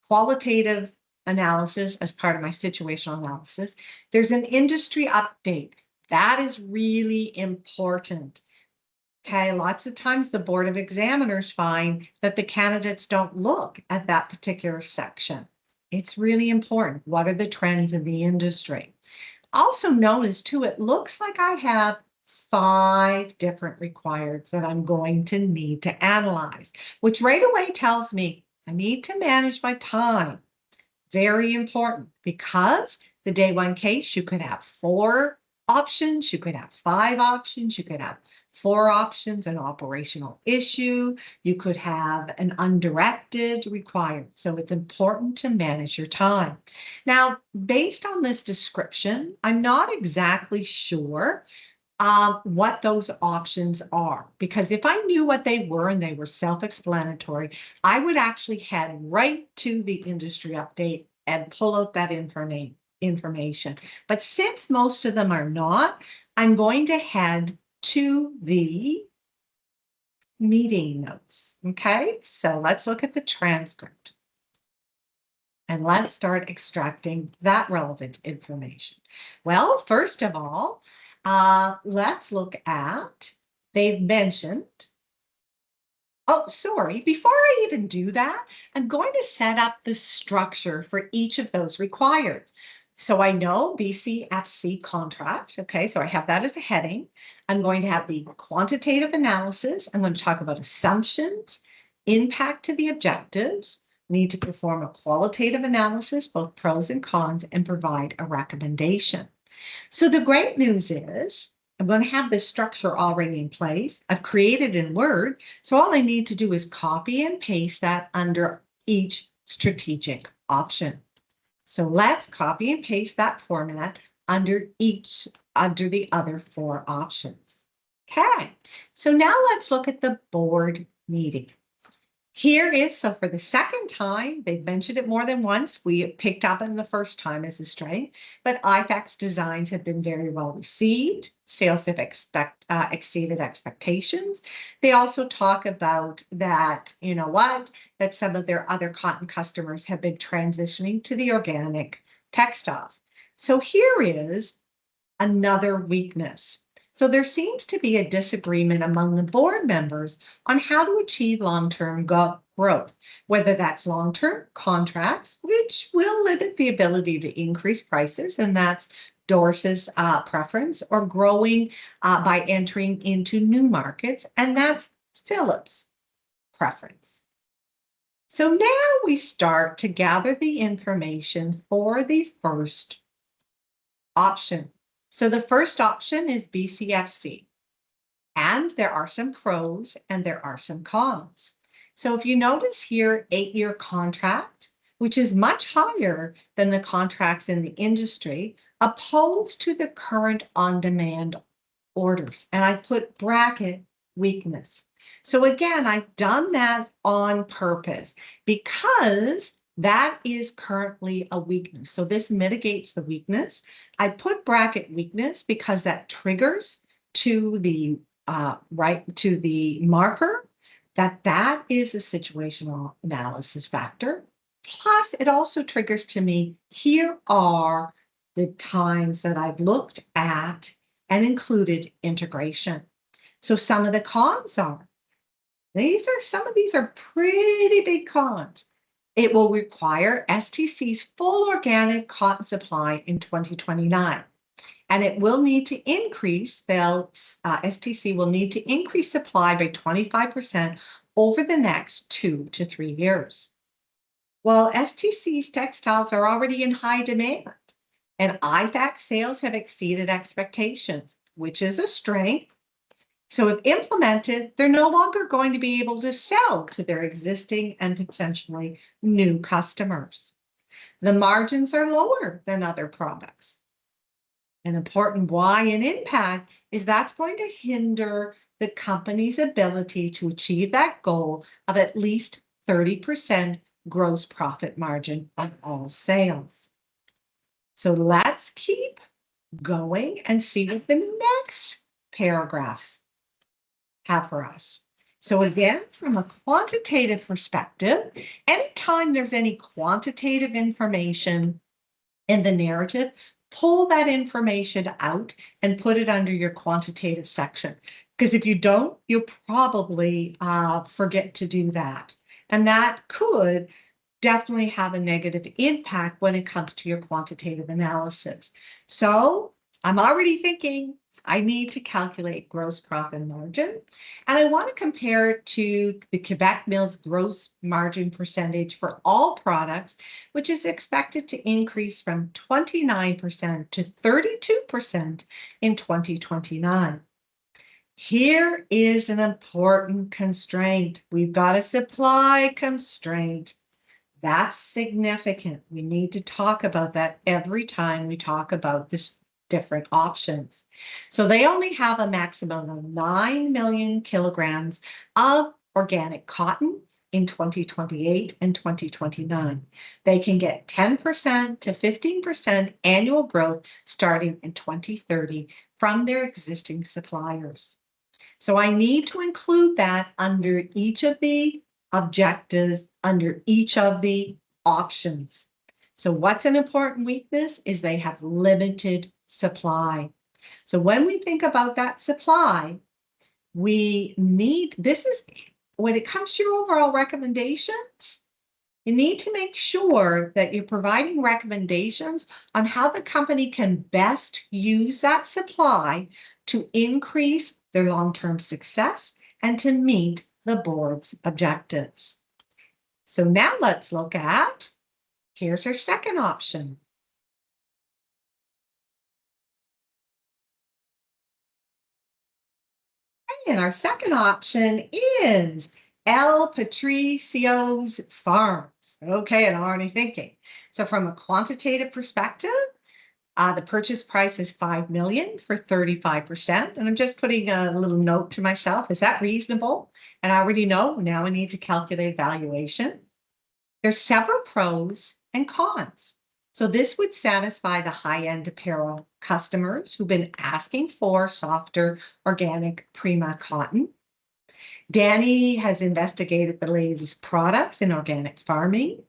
qualitative analysis as part of my situational analysis. There's an industry update. That is really important. Okay, lots of times the Board of Examiners find that the candidates don't look at that particular section. It's really important. What are the trends in the industry? Also notice too, it looks like I have 5 different requirements that I'm going to need to analyze, which right away tells me I need to manage my time. Very important, because the day 1 case, you could have 4 options. You could have 5 options. You could have 4 options, an operational issue. You could have an undirected required. So it's important to manage your time. Now, based on this description, I'm not exactly sure what those options are. Because if I knew what they were and they were self-explanatory, I would actually head right to the industry update and pull out that information. But since most of them are not, I'm going to head to the meeting notes. Okay, so let's look at the transcript. And let's start extracting that relevant information. Well, first of all, let's look at, they've mentioned, oh, sorry, before I even do that, I'm going to set up the structure for each of those required. So I know BCFC contract, okay, so I have that as a heading. I'm going to have the quantitative analysis. I'm going to talk about assumptions, impact to the objectives, need to perform a qualitative analysis, both pros and cons, and provide a recommendation. So the great news is I'm going to have this structure already in place. I've created in Word. So all I need to do is copy and paste that under each strategic option. So let's copy and paste that format under the other 4 options. Okay, so now let's look at the board meeting. Here is, so for the second time, they've mentioned it more than once. We picked up on the first time as a strength, but IFAC's designs have been very well received. Sales have exceeded expectations. They also talk about that, you know what, that some of their other cotton customers have been transitioning to the organic textiles. So here is another weakness. So there seems to be a disagreement among the board members on how to achieve long-term growth, whether that's long-term contracts, which will limit the ability to increase prices, and that's Doris's preference, or growing by entering into new markets, and that's Philip's preference. So now we start to gather the information for the first option. So the first option is BCFC, and there are some pros and there are some cons. So if you notice here, 8-year contract, which is much higher than the contracts in the industry, opposed to the current on-demand orders. And I put bracket weakness. So again, I've done that on purpose because that is currently a weakness. So this mitigates the weakness. I put bracket weakness because that triggers to the to the marker that is a situational analysis factor. Plus, it also triggers to me, here are the times that I've looked at and included integration. So some of the cons are, some of these are pretty big cons. It will require STC's full organic cotton supply in 2029. And it will need to increase, STC will need to increase supply by 25% over the next 2 to 3 years. Well, STC's textiles are already in high demand, and IFAC sales have exceeded expectations, which is a strength. So if implemented, they're no longer going to be able to sell to their existing and potentially new customers. The margins are lower than other products. An important why and impact is that's going to hinder the company's ability to achieve that goal of at least 30% gross profit margin on all sales. So let's keep going and see what the next paragraphs have for us. So again, from a quantitative perspective, anytime there's any quantitative information in the narrative, pull that information out and put it under your quantitative section. Because if you don't, you'll probably forget to do that. And that could definitely have a negative impact when it comes to your quantitative analysis. So I'm already thinking I need to calculate gross profit margin, and I want to compare it to the Quebec Mill's gross margin percentage for all products, which is expected to increase from 29% to 32% in 2029. Here is an important constraint. We've got a supply constraint. That's significant. We need to talk about that every time we talk about this different options. So they only have a maximum of 9 million kilograms of organic cotton in 2028 and 2029. They can get 10% to 15% annual growth starting in 2030 from their existing suppliers. So I need to include that under each of the objectives, under each of the options. So what's an important weakness is they have limited supply. So when we think about that supply, we need, this is when it comes to your overall recommendations, you need to make sure that you're providing recommendations on how the company can best use that supply to increase their long-term success and to meet the board's objectives. So now let's look at, here's our second option. And our second option is El Patricio's Farms. Okay, and I'm already thinking. So from a quantitative perspective, the purchase price is $5 million for 35%. And I'm just putting a little note to myself. Is that reasonable? And I already know now I need to calculate valuation. There's several pros and cons. So this would satisfy the high-end apparel customers who've been asking for softer organic Prima cotton. Danny has investigated the latest products in organic farming.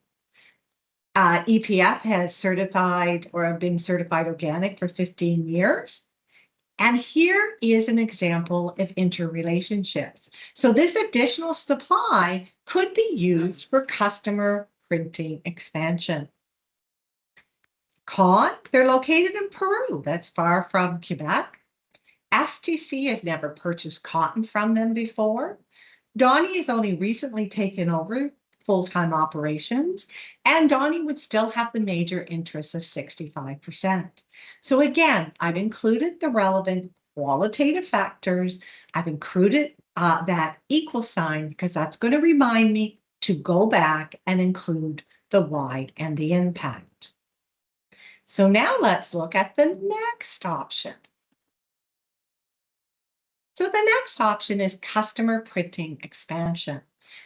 EPF has certified or been certified organic for 15 years. And here is an example of interrelationships. So this additional supply could be used for customer printing expansion. Con, they're located in Peru. That's far from Quebec. STC has never purchased cotton from them before. Donnie has only recently taken over full-time operations, and Donnie would still have the major interest of 65%. So again, I've included the relevant qualitative factors. I've included that equal sign because that's going to remind me to go back and include the why and the impact. So now let's look at the next option. So the next option is customer printing expansion.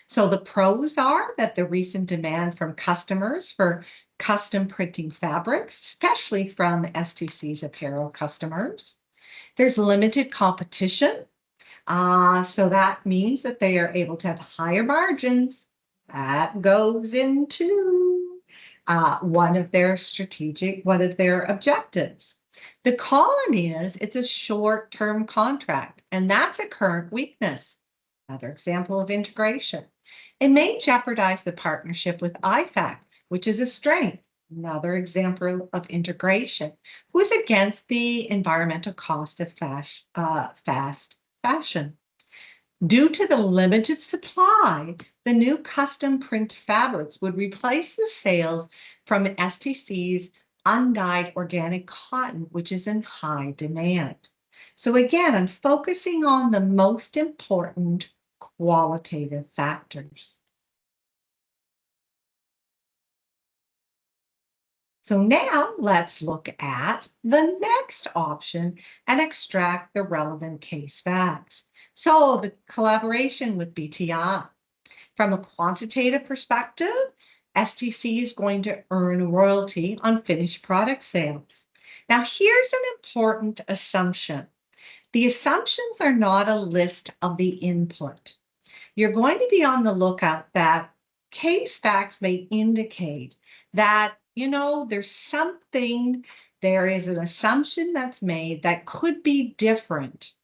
So the pros are that the recent demand from customers for custom printing fabrics, especially from STC's apparel customers. There's limited competition. So that means that they are able to have higher margins. That goes into one of their objectives. The con is it's a short-term contract, and that's a current weakness. Another example of integration. It may jeopardize the partnership with IFAC, which is a strength. Another example of integration, who is against the environmental cost of fast fashion. Due to the limited supply, the new custom print fabrics would replace the sales from STC's undyed organic cotton, which is in high demand. So again, I'm focusing on the most important qualitative factors. So now let's look at the next option and extract the relevant case facts. So the collaboration with BTI. From a quantitative perspective, STC is going to earn a royalty on finished product sales. Now here's an important assumption. The assumptions are not a list of the input. You're going to be on the lookout that case facts may indicate that, there is an assumption that's made that could be different.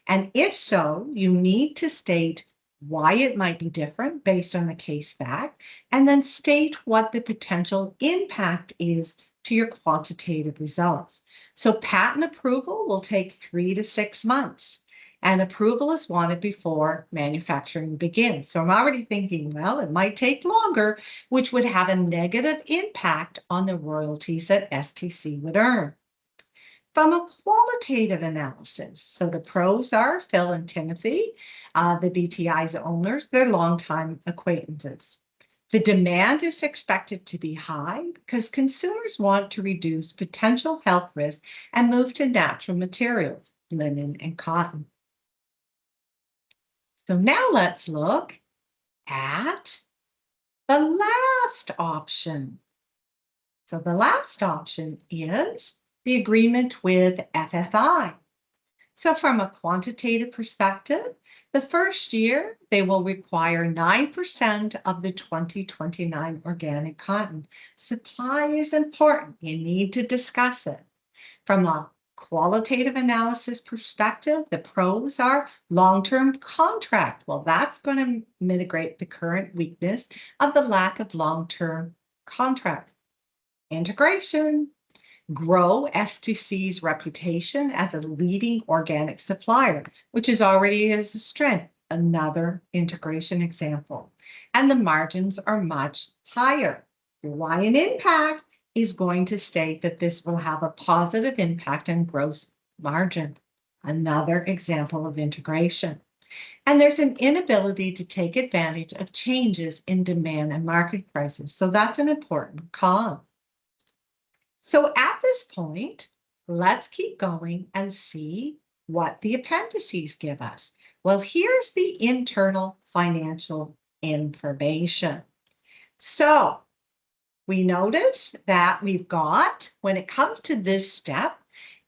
And if so, you need to state why it might be different based on the case fact, and then state what the potential impact is to your quantitative results. So patent approval will take 3 to 6 months, and approval is wanted before manufacturing begins. So I'm already thinking, well, it might take longer, which would have a negative impact on the royalties that STC would earn. From a qualitative analysis, so the pros are Phil and Timothy, the BTI's owners, they're longtime acquaintances. The demand is expected to be high because consumers want to reduce potential health risks and move to natural materials, linen and cotton. So now let's look at the last option. So the last option is the agreement with FFI. So from a quantitative perspective, the first year, they will require 9% of the 2029 organic cotton. Supply is important. You need to discuss it. From a qualitative analysis perspective, the pros are long-term contract. Well, that's going to mitigate the current weakness of the lack of long-term contract. Integration. Grow STC's reputation as a leading organic supplier, which is already his strength, another integration example. And the margins are much higher. Why an impact is going to state that this will have a positive impact on gross margin, another example of integration. And there's an inability to take advantage of changes in demand and market prices. So that's an important con. So at this point, let's keep going and see what the appendices give us. Well, here's the internal financial information. So we notice that we've got, when it comes to this step,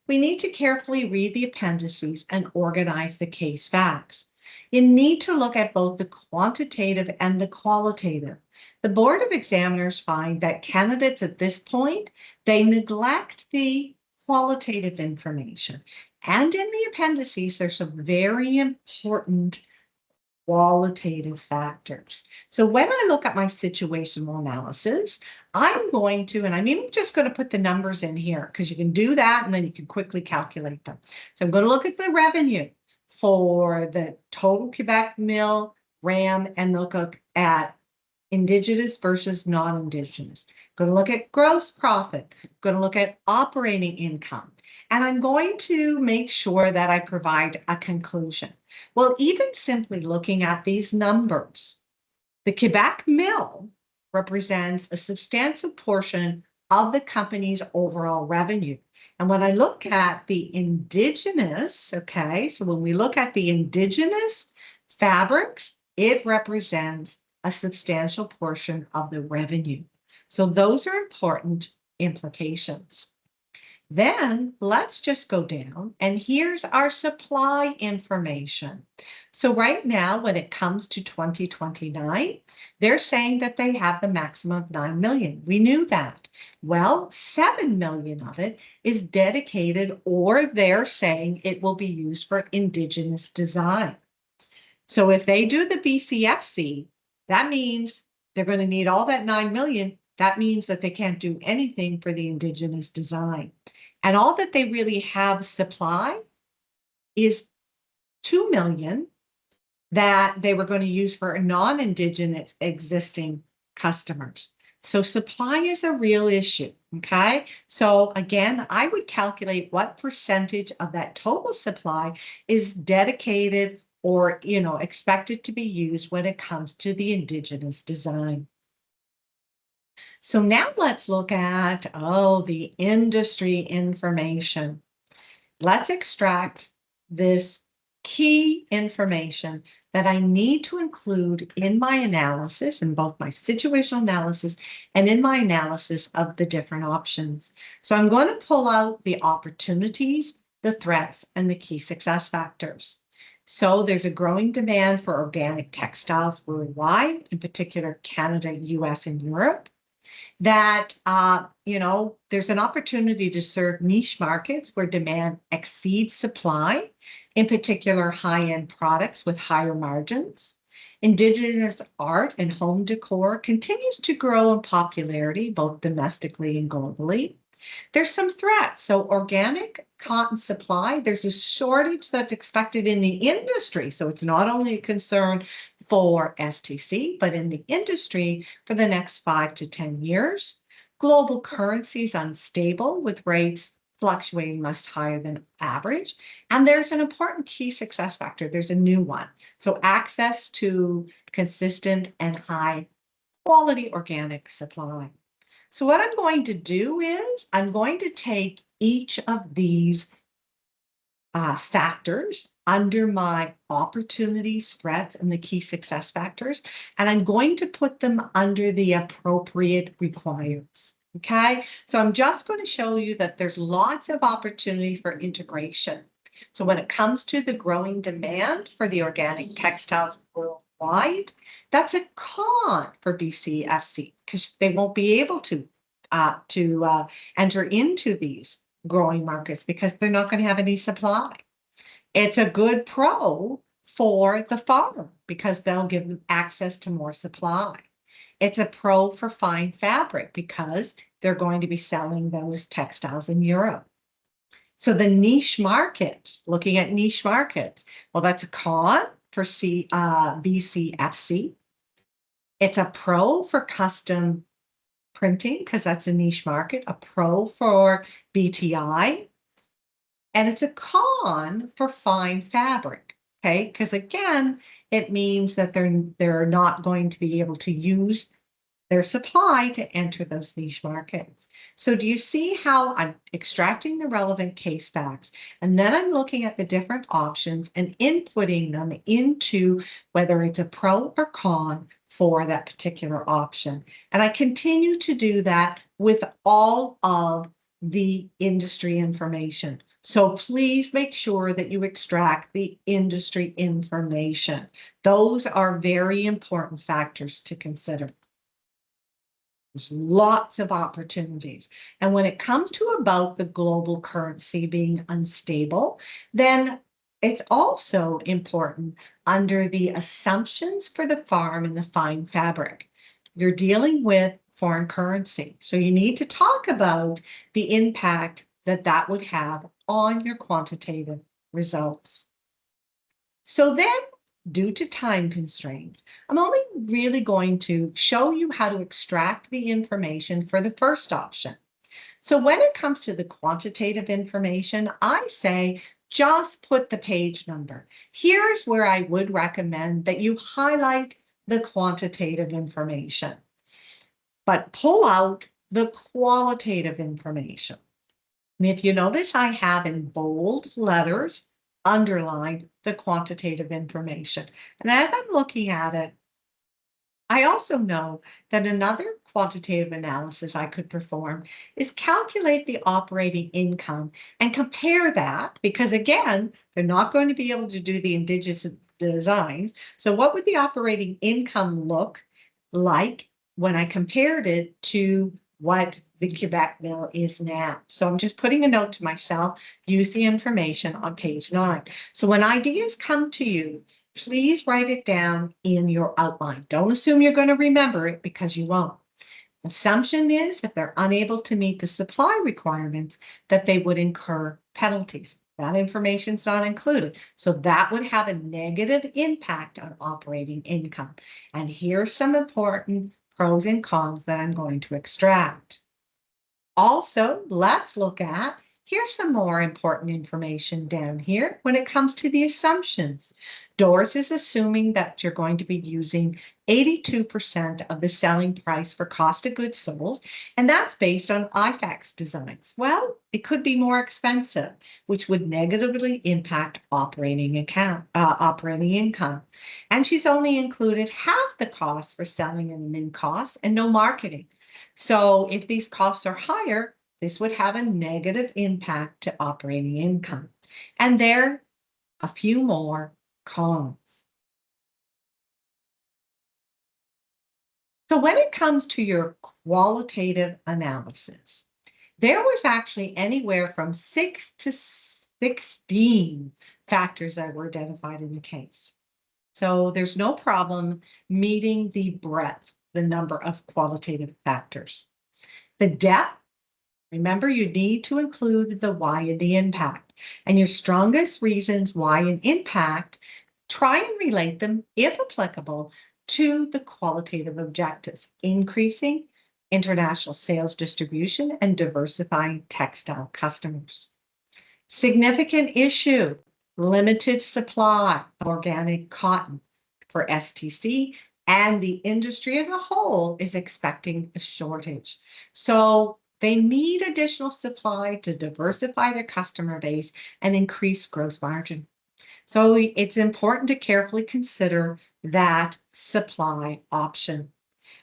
we need to carefully read the appendices and organize the case facts. You need to look at both the quantitative and the qualitative. The Board of Examiners find that candidates at this point, they neglect the qualitative information. And in the appendices, there's some very important qualitative factors. So when I look at my situational analysis, I'm going to, and I'm even just going to put the numbers in here because you can do that and then you can quickly calculate them. So I'm going to look at the revenue for the total Quebec mill, RAM, and look at Indigenous versus non-Indigenous. Going to look at gross profit. Going to look at operating income. And I'm going to make sure that I provide a conclusion. Well, even simply looking at these numbers, the Quebec mill represents a substantial portion of the company's overall revenue. And when I look at the Indigenous, okay, so when we look at the Indigenous fabrics, it represents a substantial portion of the revenue. So those are important implications. Then let's just go down and here's our supply information. So right now, when it comes to 2029, they're saying that they have the maximum of 9 million. We knew that. Well, 7 million of it is dedicated, or they're saying it will be used for Indigenous design. So if they do the BCFC, that means they're going to need all that 9 million. That means that they can't do anything for the Indigenous design. And all that they really have supply is 2 million that they were going to use for non-Indigenous existing customers. So supply is a real issue, okay? So again, I would calculate what percentage of that total supply is dedicated or, expected to be used when it comes to the Indigenous design. So now let's look at, the industry information. Let's extract this key information that I need to include in my analysis, in both my situational analysis and in my analysis of the different options. So I'm going to pull out the opportunities, the threats, and the key success factors. So there's a growing demand for organic textiles worldwide, in particular Canada, US, and Europe. That, there's an opportunity to serve niche markets where demand exceeds supply, in particular high-end products with higher margins. Indigenous art and home decor continues to grow in popularity, both domestically and globally. There's some threats. So organic cotton supply, there's a shortage that's expected in the industry. So it's not only a concern for STC, but in the industry for the next 5 to 10 years. Global currency is unstable with rates fluctuating much higher than average. And there's an important key success factor. There's a new one. So access to consistent and high quality organic supply. So what I'm going to do is I'm going to take each of these factors under my opportunities, threats, and the key success factors, and I'm going to put them under the appropriate requirements. Okay, so I'm just going to show you that there's lots of opportunity for integration. So when it comes to the growing demand for the organic textiles worldwide, that's a con for BCFC because they won't be able to enter into these growing markets because they're not going to have any supply. It's a good pro for the farmer because they'll give them access to more supply. It's a pro for fine fabric because they're going to be selling those textiles in Europe. So the niche market, looking at niche markets, well, that's a con for BCFC. It's a pro for custom printing because that's a niche market, a pro for BTI, and it's a con for fine fabric, okay? Because again, it means that they're not going to be able to use their supply to enter those niche markets. So do you see how I'm extracting the relevant case facts, and then I'm looking at the different options and inputting them into whether it's a pro or con for that particular option. And I continue to do that with all of the industry information. So please make sure that you extract the industry information. Those are very important factors to consider. There's lots of opportunities. And when it comes to about the global currency being unstable, then it's also important under the assumptions for the farm and the fine fabric. You're dealing with foreign currency. So you need to talk about the impact that that would have on your quantitative results. So then, due to time constraints, I'm only really going to show you how to extract the information for the first option. So when it comes to the quantitative information, I say just put the page number. Here's where I would recommend that you highlight the quantitative information, but pull out the qualitative information. And if you notice, I have in bold letters underlined the quantitative information. And as I'm looking at it, I also know that another quantitative analysis I could perform is calculate the operating income and compare that, because again, they're not going to be able to do the indigenous designs. So what would the operating income look like when I compared it to what the Quebec mill is now? So I'm just putting a note to myself, use the information on page 9. So when ideas come to you, please write it down in your outline. Don't assume you're going to remember it because you won't. Assumption is if they're unable to meet the supply requirements, that they would incur penalties. That information's not included. So that would have a negative impact on operating income. And here's some important pros and cons that I'm going to extract. Also, let's look at, here's some more important information down here when it comes to the assumptions. Doors is assuming that you're going to be using 82% of the selling price for cost of goods sold, and that's based on IFAX designs. Well, it could be more expensive, which would negatively impact operating income. And she's only included half the cost for selling and admin costs and no marketing. So if these costs are higher, this would have a negative impact to operating income. And there are a few more cons. So when it comes to your qualitative analysis, there was actually anywhere from 6 to 16 factors that were identified in the case. So there's no problem meeting the breadth, the number of qualitative factors. The depth, Remember, you need to include the why and the impact. And your strongest reasons why and impact, try and relate them, if applicable, to the qualitative objectives, increasing international sales distribution and diversifying textile customers. Significant issue, limited supply of organic cotton for STC, and the industry as a whole is expecting a shortage. So they need additional supply to diversify their customer base and increase gross margin. So it's important to carefully consider that supply option.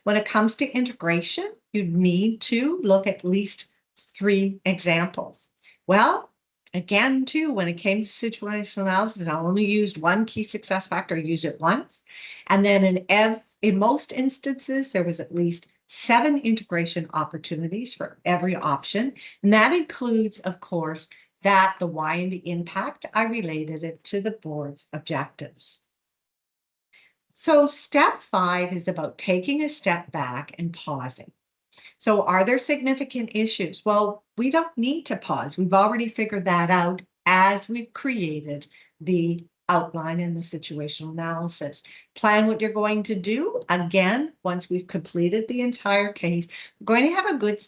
When it comes to integration, you need to look at least 3 examples. Well, again, too, when it came to situational analysis, I only used one key success factor, I used it once. And then in most instances, there was at least 7 integration opportunities for every option. And that includes, of course, that the why and the impact, I related it to the board's objectives. So step 5 is about taking a step back and pausing. So are there significant issues? Well, we don't need to pause. We've already figured that out as we've created the outline and the situational analysis. Plan what you're going to do. Again, once we've completed the entire case, we're going to have a good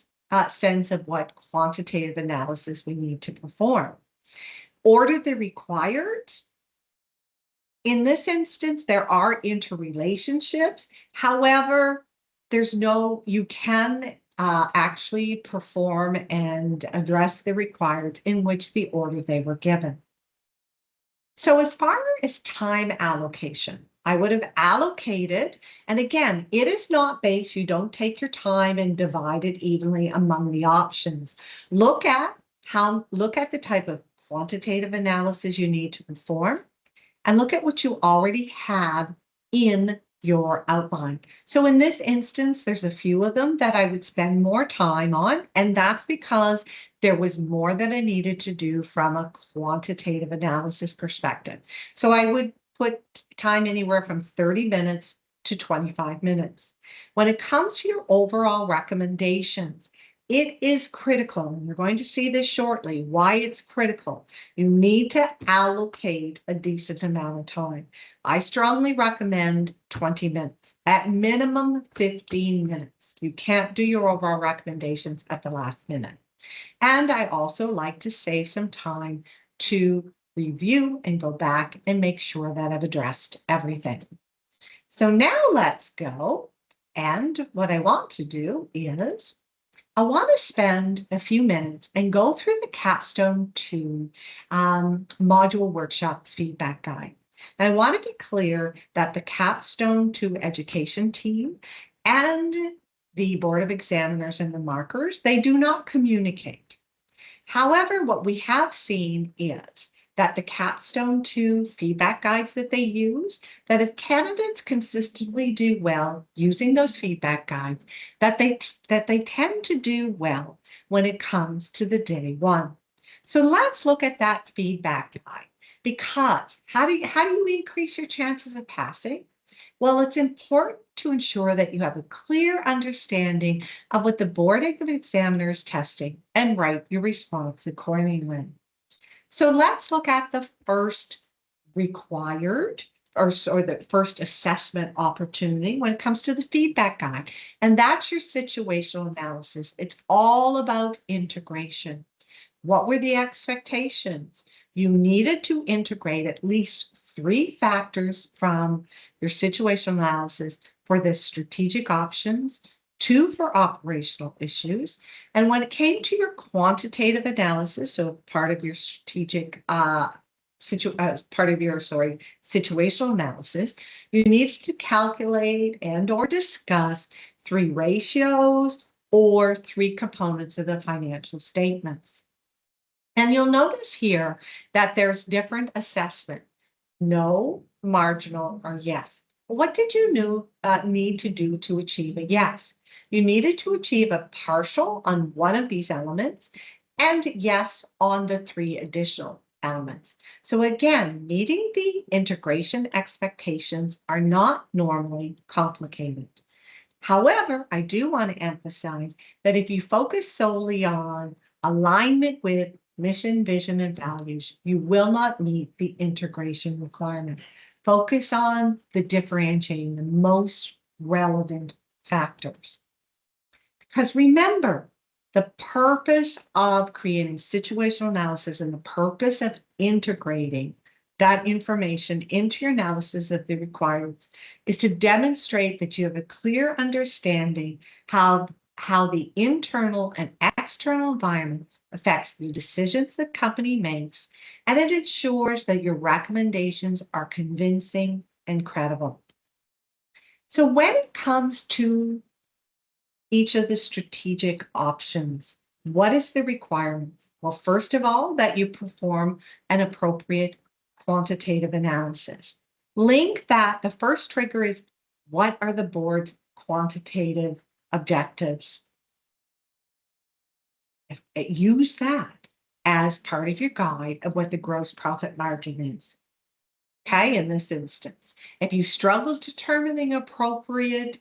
sense of what quantitative analysis we need to perform. Order the required. In this instance, there are interrelationships. However, you can actually perform and address the required in which the order they were given. So as far as time allocation, I would have allocated, and again, it is not based, you don't take your time and divide it evenly among the options. Look at the type of quantitative analysis you need to perform, and look at what you already have in your outline. So in this instance, there's a few of them that I would spend more time on, and that's because there was more that I needed to do from a quantitative analysis perspective. So I would put time anywhere from 30 minutes to 25 minutes. When it comes to your overall recommendations, it is critical, and you're going to see this shortly, why it's critical. You need to allocate a decent amount of time. I strongly recommend 20 minutes, at minimum 15 minutes. You can't do your overall recommendations at the last minute. And I also like to save some time to review and go back and make sure that I've addressed everything. So now let's go. And what I want to do is I want to spend a few minutes and go through the Capstone 2 module workshop feedback guide. And I want to be clear that the Capstone 2 education team and the Board of Examiners and the markers, they do not communicate. However, what we have seen is that the Capstone 2 feedback guides that they use, that if candidates consistently do well using those feedback guides, that they tend to do well when it comes to the day 1. So let's look at that feedback guide, because how do you increase your chances of passing? Well, it's important to ensure that you have a clear understanding of what the Board of Examiners is testing and write your response accordingly. So let's look at the first required or the first assessment opportunity when it comes to the feedback guide. And that's your situational analysis. It's all about integration. What were the expectations? You needed to integrate at least 3 factors from your situational analysis for the strategic options, 2 for operational issues. And when it came to your quantitative analysis, so part of your situational analysis, you needed to calculate and or discuss 3 ratios or 3 components of the financial statements. And you'll notice here that there's different assessment: no, marginal, or yes. What did you need to do to achieve a yes? You needed to achieve a partial on one of these elements and yes on the 3 additional elements. So again, meeting the integration expectations are not normally complicated. However, I do want to emphasize that if you focus solely on alignment with mission, vision, and values, you will not meet the integration requirement. Focus on the differentiating, the most relevant factors. Because remember, the purpose of creating situational analysis and the purpose of integrating that information into your analysis of the requirements is to demonstrate that you have a clear understanding how the internal and external environment affects the decisions the company makes, and it ensures that your recommendations are convincing and credible. So when it comes to each of the strategic options, what is the requirements? Well, first of all, that you perform an appropriate quantitative analysis. Link that, the first trigger is, what are the board's quantitative objectives? Use that as part of your guide of what the gross profit margin is. Okay, in this instance, if you struggle determining appropriate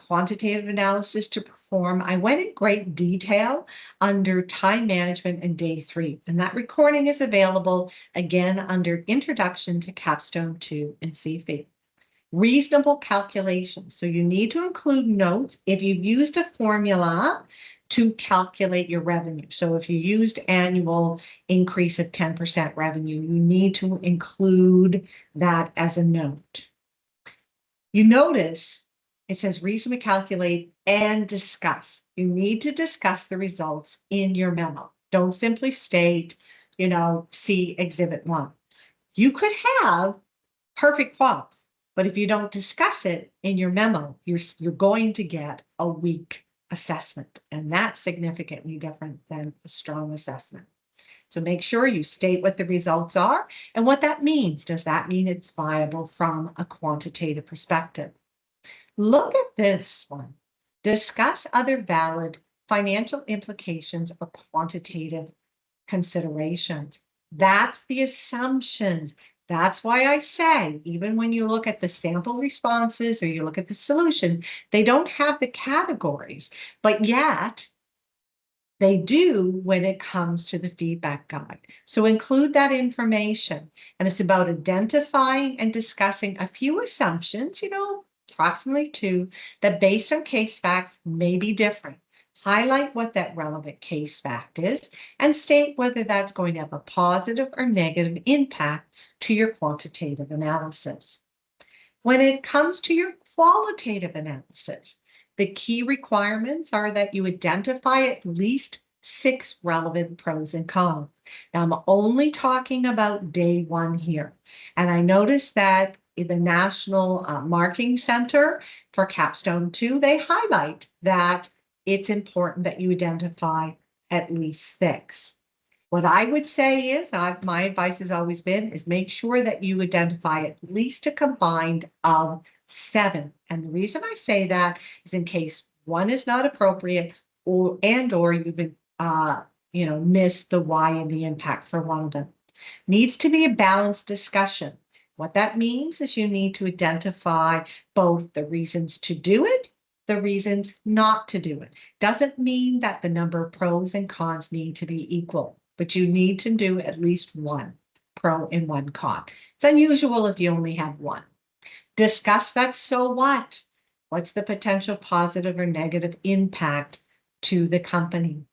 quantitative analysis to perform, I went in great detail under time management in day 3, and that recording is available again under Introduction to Capstone 2 and CFE. Reasonable calculations. So you need to include notes if you've used a formula to calculate your revenue. So if you used annual increase of 10% revenue, you need to include that as a note. You notice it says reasonably calculate and discuss. You need to discuss the results in your memo. Don't simply state, see Exhibit 1. You could have perfect quants, but if you don't discuss it in your memo, you're going to get a weak assessment, and that's significantly different than a strong assessment. So make sure you state what the results are and what that means. Does that mean it's viable from a quantitative perspective? Look at this one. Discuss other valid financial implications or quantitative considerations. That's the assumptions. That's why I say, even when you look at the sample responses or you look at the solution, they don't have the categories, but yet they do when it comes to the feedback guide. So include that information. And it's about identifying and discussing a few assumptions, approximately 2, that based on case facts may be different. Highlight what that relevant case fact is and state whether that's going to have a positive or negative impact to your quantitative analysis. When it comes to your qualitative analysis, the key requirements are that you identify at least 6 relevant pros and cons. Now, I'm only talking about day 1 here. And I noticed that in the National Marketing Center for Capstone 2, they highlight that it's important that you identify at least 6. What I would say is, my advice has always been, is make sure that you identify at least a combined of 7. And the reason I say that is in case one is not appropriate or you've missed the why and the impact for one of them. Needs to be a balanced discussion. What that means is you need to identify both the reasons to do it, the reasons not to do it. Doesn't mean that the number of pros and cons need to be equal, but you need to do at least 1 pro and 1 con. It's unusual if you only have 1. Discuss that so what? What's the potential positive or negative impact to the company?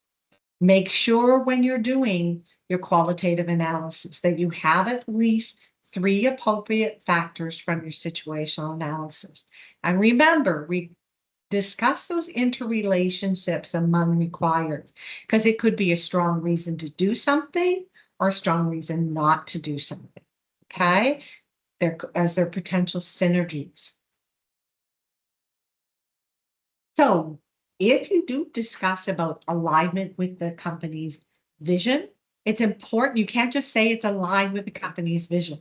Make sure when you're doing your qualitative analysis that you have at least 3 appropriate factors from your situational analysis. And remember, discuss those interrelationships among required, because it could be a strong reason to do something or a strong reason not to do something. Okay? As their potential synergies. So if you do discuss about alignment with the company's vision, it's important. You can't just say it's aligned with the company's vision.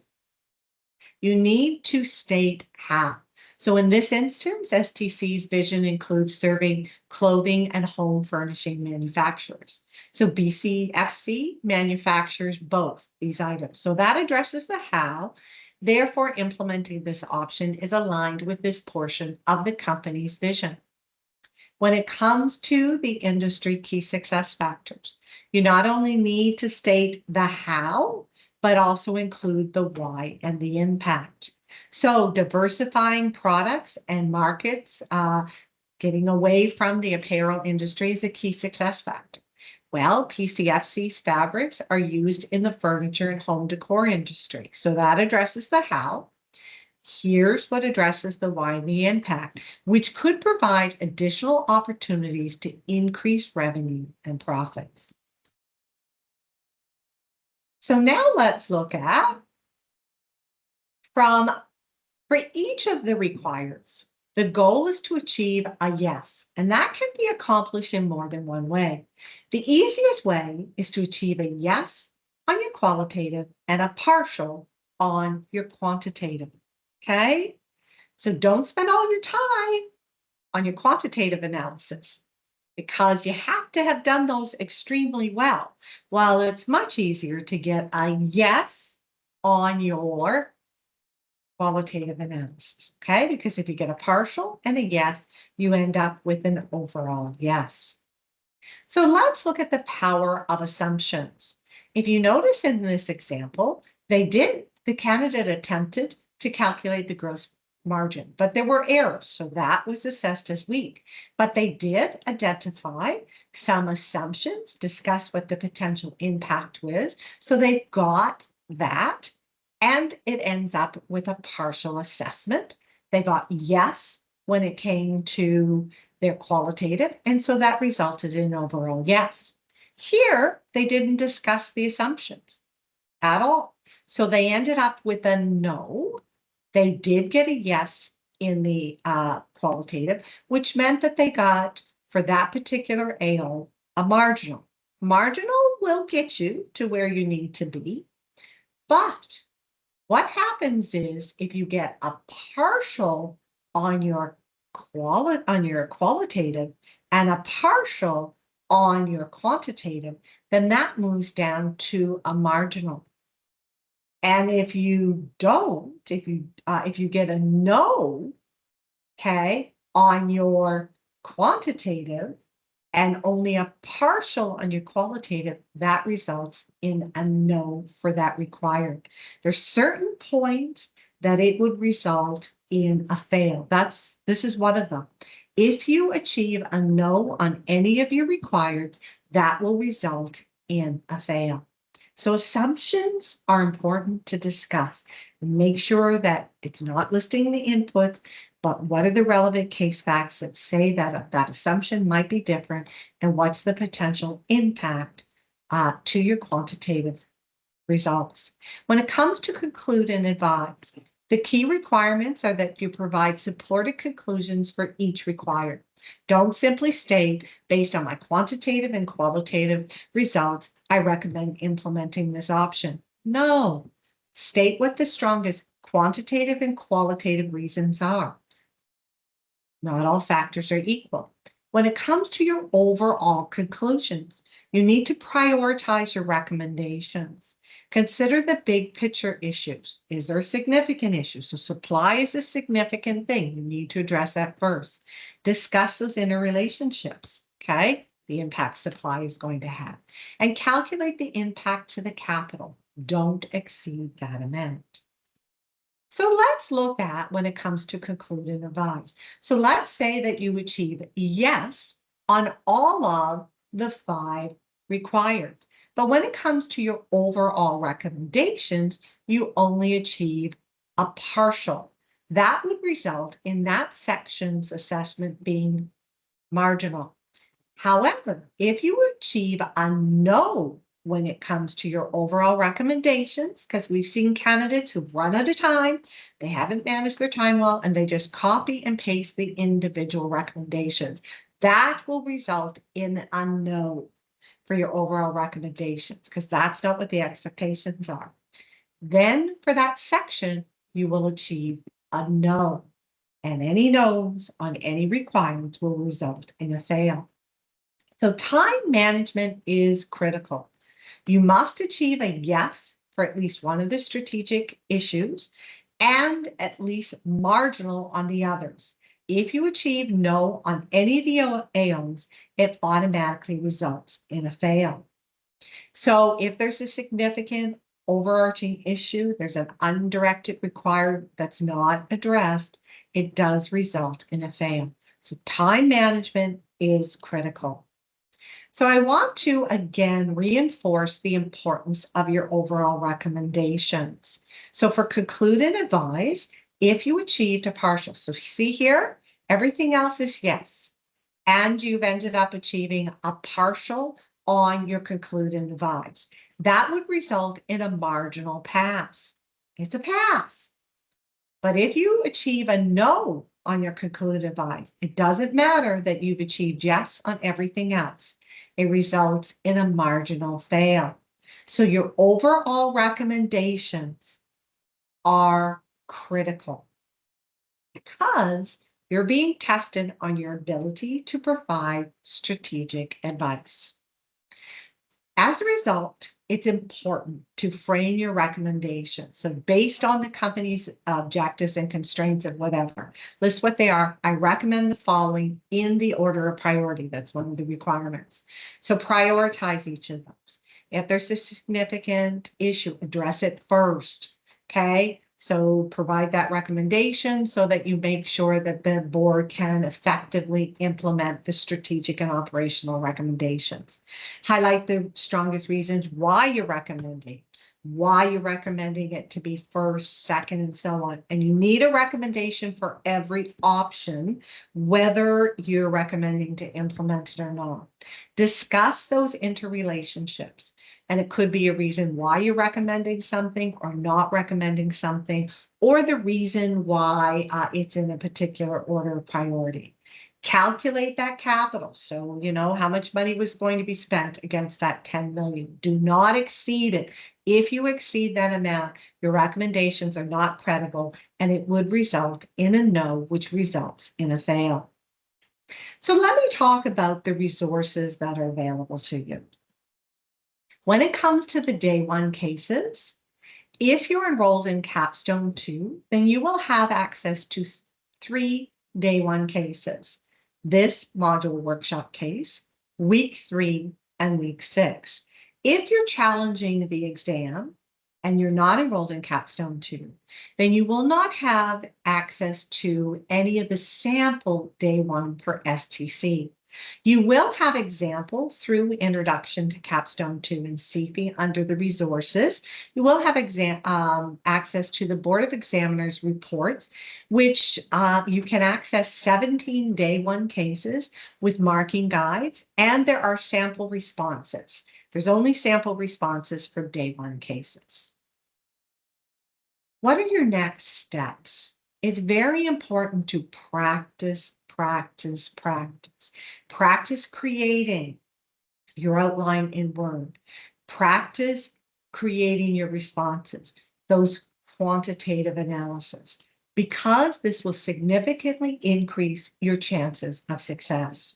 You need to state how. So in this instance, STC's vision includes serving clothing and home furnishing manufacturers. So BCFC manufactures both these items. So that addresses the how. Therefore, implementing this option is aligned with this portion of the company's vision. When it comes to the industry key success factors, you not only need to state the how, but also include the why and the impact. So diversifying products and markets, getting away from the apparel industry is a key success factor. Well, PCFC's fabrics are used in the furniture and home decor industry. So that addresses the how. Here's what addresses the why and the impact, which could provide additional opportunities to increase revenue and profits. So now let's look at for each of the requirements. The goal is to achieve a yes, and that can be accomplished in more than one way. The easiest way is to achieve a yes on your qualitative and a partial on your quantitative. Okay? So don't spend all your time on your quantitative analysis because you have to have done those extremely well. While it's much easier to get a yes on your qualitative analysis, okay? Because if you get a partial and a yes, you end up with an overall yes. So let's look at the power of assumptions. If you notice in this example, the candidate attempted to calculate the gross margin, but there were errors, so that was assessed as weak. But they did identify some assumptions, discuss what the potential impact was, so they got that, and it ends up with a partial assessment. They got yes when it came to their qualitative, and so that resulted in overall yes. Here, they didn't discuss the assumptions at all. So they ended up with a no. They did get a yes in the qualitative, which meant that they got, for that particular AO, a marginal. Marginal will get you to where you need to be, but what happens is if you get a partial on your qualitative and a partial on your quantitative, then that moves down to a marginal. And if you don't, if you get a no, okay, on your quantitative and only a partial on your qualitative, that results in a no for that required. There's certain points that it would result in a fail. This is one of them. If you achieve a no on any of your required, that will result in a fail. So assumptions are important to discuss. Make sure that it's not listing the inputs, but what are the relevant case facts that say that that assumption might be different, and what's the potential impact to your quantitative results. When it comes to conclude and advise, the key requirements are that you provide supported conclusions for each required. Don't simply state, based on my quantitative and qualitative results, I recommend implementing this option. No, state what the strongest quantitative and qualitative reasons are. Not all factors are equal. When it comes to your overall conclusions, you need to prioritize your recommendations. Consider the big picture issues. Is there a significant issue? So supply is a significant thing. You need to address that first. Discuss those interrelationships, okay? The impact supply is going to have. And calculate the impact to the capital. Don't exceed that amount. So let's look at when it comes to conclude and advise. So let's say that you achieve yes on all of the 5 required. But when it comes to your overall recommendations, you only achieve a partial. That would result in that section's assessment being marginal. However, if you achieve a no when it comes to your overall recommendations, because we've seen candidates who've run out of time, they haven't managed their time well, and they just copy and paste the individual recommendations. That will result in a no for your overall recommendations, because that's not what the expectations are. Then for that section, you will achieve a no, and any no's on any requirements will result in a fail. So time management is critical. You must achieve a yes for at least one of the strategic issues and at least marginal on the others. if you achieve no on any of the AOs, it automatically results in a fail. So if there's a significant overarching issue, there's an undirected required that's not addressed, it does result in a fail. So time management is critical. So I want to again reinforce the importance of your overall recommendations. So for conclude and advise, if you achieved a partial, so see here, everything else is yes, and you've ended up achieving a partial on your conclude and advise, that would result in a marginal pass. It's a pass. But if you achieve a no on your conclude and advise, it doesn't matter that you've achieved yes on everything else. It results in a marginal fail. So your overall recommendations are critical because you're being tested on your ability to provide strategic advice. As a result, it's important to frame your recommendations. So based on the company's objectives and constraints and whatever, list what they are. I recommend the following in the order of priority. That's one of the requirements. So prioritize each of those. If there's a significant issue, address it first. Okay. So provide that recommendation so that you make sure that the board can effectively implement the strategic and operational recommendations. Highlight the strongest reasons why you're recommending it to be first, second, and so on. And you need a recommendation for every option, whether you're recommending to implement it or not. Discuss those interrelationships. And it could be a reason why you're recommending something or not recommending something, or the reason why it's in a particular order of priority. Calculate that capital. So, you know, how much money was going to be spent against that 10 million. Do not exceed it. If you exceed that amount, your recommendations are not credible and it would result in a no, which results in a fail. So let me talk about the resources that are available to you. When it comes to the day one cases, if you're enrolled in Capstone 2, then you will have access to 3 day one cases. This module workshop case, week 3 and week 6. If you're challenging the exam and you're not enrolled in Capstone 2, then you will not have access to any of the sample day one for STC. You will have example through Introduction to Capstone 2 and CFE under the resources. You will have access to the Board of Examiners reports, which you can access 17 day one cases with marking guides, and there are sample responses. There's only sample responses for day one cases. What are your next steps? It's very important to practice. Practice creating your outline in Word. Practice creating your responses, those quantitative analysis, because this will significantly increase your chances of success.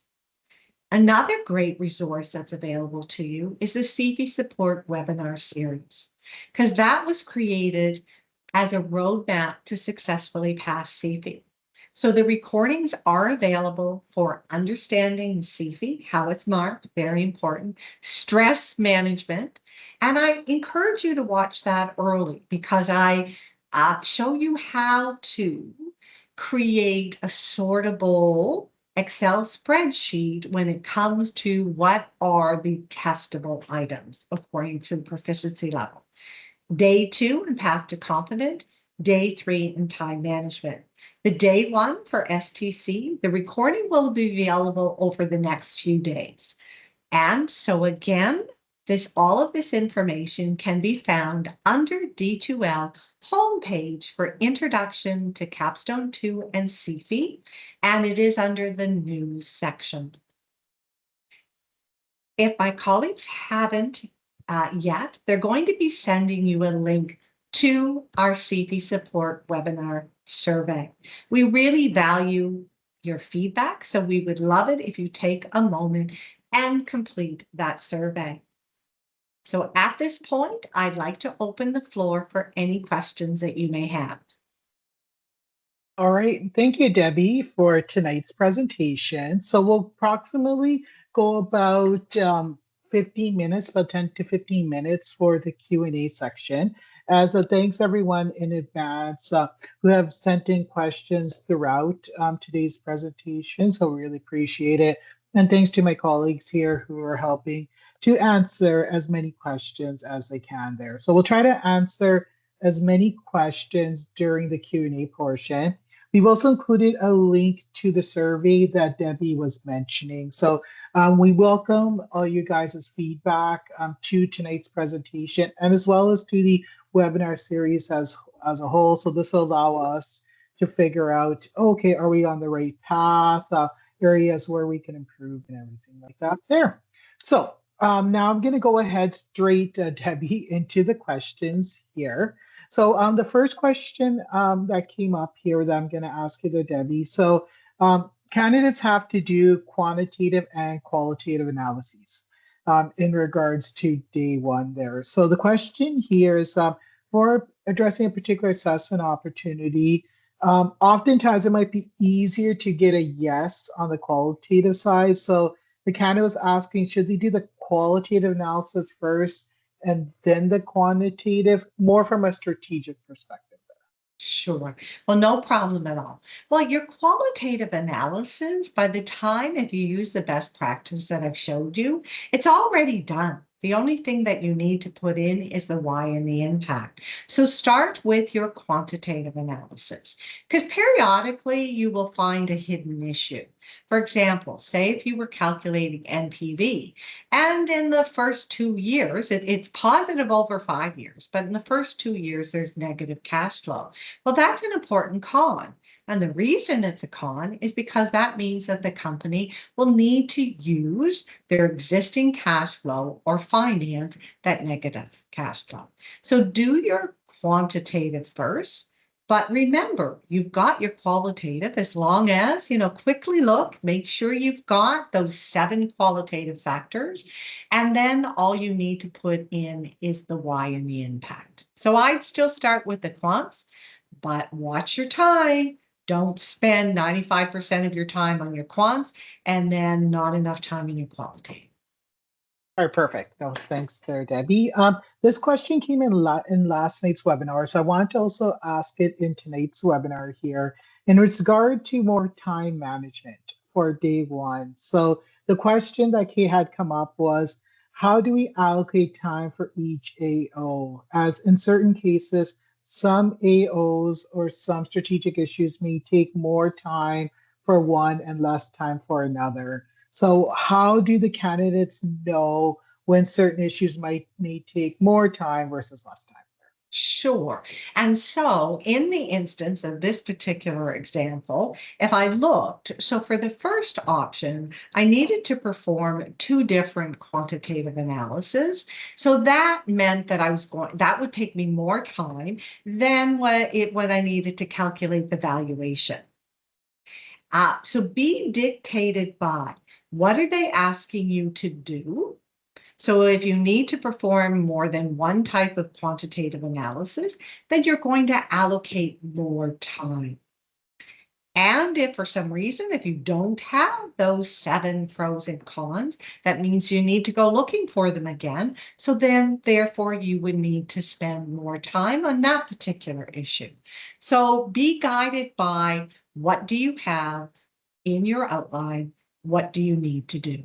Another great resource that's available to you is the CFE Support webinar series, because that was created as a roadmap to successfully pass CFE. So the recordings are available for understanding CFE, how it's marked, very important, stress management. And I encourage you to watch that early because I show you how to create a sortable Excel spreadsheet when it comes to what are the testable items according to the proficiency level. Day 2 and path to competent, day 3 and time management. The day 1 for STC, the recording will be available over the next few days. And so again, all of this information can be found under D2L homepage for Introduction to Capstone 2 and CFE, and it is under the news section. If my colleagues haven't yet, they're going to be sending you a link to our CFE support webinar survey. We really value your feedback, so we would love it if you take a moment and complete that survey. So at this point, I'd like to open the floor for any questions that you may have.
All right, thank you, Debbie, for tonight's presentation. So we'll approximately go about 15 minutes, about 10 to 15 minutes for the Q&A section. As a thanks everyone in advance who have sent in questions throughout today's presentation. So we really appreciate it. And thanks to my colleagues here who are helping to answer as many questions as they can there. So we'll try to answer as many questions during the Q&A portion. We've also included a link to the survey that Debbie was mentioning. So we welcome all you guys' feedback to tonight's presentation and as well as to the webinar series as a whole. So this will allow us to figure out, okay, are we on the right path, areas where we can improve and everything like that there. So now I'm going to go ahead straight, Debbie, into the questions here. So the first question that came up here that I'm going to ask you there, Debbie. So candidates have to do quantitative and qualitative analyses in regards to day one there. So the question here is for addressing a particular assessment opportunity, oftentimes it might be easier to get a yes on the qualitative side. So the candidate was asking, should they do the qualitative analysis first and then the quantitative, more from a strategic perspective?
Sure. Well, no problem at all. Well, your qualitative analysis, by the time if you use the best practice that I've showed you, it's already done. The only thing that you need to put in is the why and the impact. So start with your quantitative analysis because periodically you will find a hidden issue. For example, say if you were calculating NPV and in the first 2 years, it's positive over 5 years, but in the first 2 years, there's negative cash flow. Well, that's an important con. And the reason it's a con is because that means that the company will need to use their existing cash flow or finance that negative cash flow. So do your quantitative first. But remember, you've got your qualitative as long as, quickly look, make sure you've got those 7 qualitative factors. And then all you need to put in is the why and the impact. So I'd still start with the quants, but watch your time. Don't spend 95% of your time on your quants and then not enough time in your qualitative.
All right, perfect. No, thanks there, Debbie. This question came in last night's webinar, so I want to also ask it in tonight's webinar here in regard to more time management for day one. So the question that Kay had come up was, how do we allocate time for each AO? As in certain cases, some AOs or some strategic issues may take more time for one and less time for another. So how do the candidates know when certain issues may take more time versus less time?
Sure. And so, in the instance of this particular example, if I looked, so for the first option, I needed to perform 2 different quantitative analyses. So that meant that that would take me more time than what I needed to calculate the valuation. So be dictated by what are they asking you to do? So if you need to perform more than one type of quantitative analysis, then you're going to allocate more time. And if for some reason, if you don't have those 7 pros and cons, that means you need to go looking for them again. So then, therefore, you would need to spend more time on that particular issue. So be guided by what do you have in your outline? What do you need to do?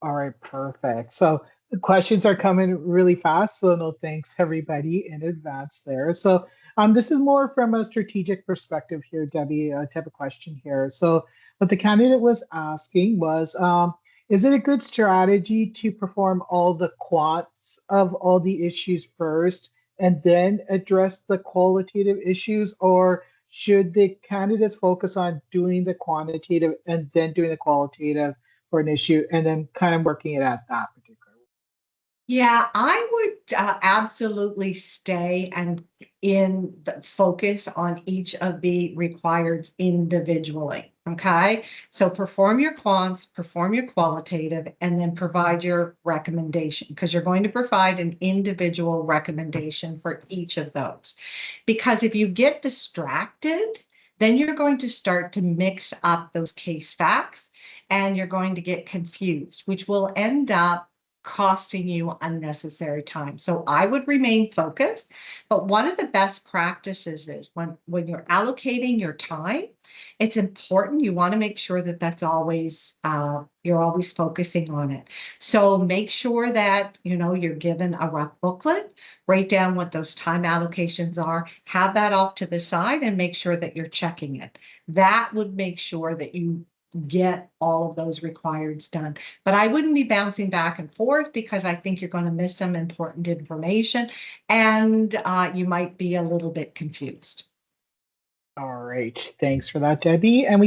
All right, perfect. So the questions are coming really fast. So no thanks everybody in advance there. So this is more from a strategic perspective here, Debbie, type of question here. So what the candidate was asking was, is it a good strategy to perform all the quants of all the issues first and then address the qualitative issues, or should the candidates focus on doing the quantitative and then doing the qualitative for an issue and then kind of working it at that particular?
Yeah, I would absolutely stay and focus on each of the required individually. Okay, so perform your quants, perform your qualitative, and then provide your recommendation, because you're going to provide an individual recommendation for each of those. Because if you get distracted, then you're going to start to mix up those case facts and you're going to get confused, which will end up costing you unnecessary time. So I would remain focused, but one of the best practices is when you're allocating your time, it's important. You want to make sure that that's always you're always focusing on it. So make sure that you're given a rough booklet. Write down what those time allocations are. Have that off to the side and make sure that you're checking it. That would make sure that you get all of those requireds done. But I wouldn't be bouncing back and forth, because I think you're going to miss some important information and you might be a little bit confused.
All right. Thanks for that, Debbie. And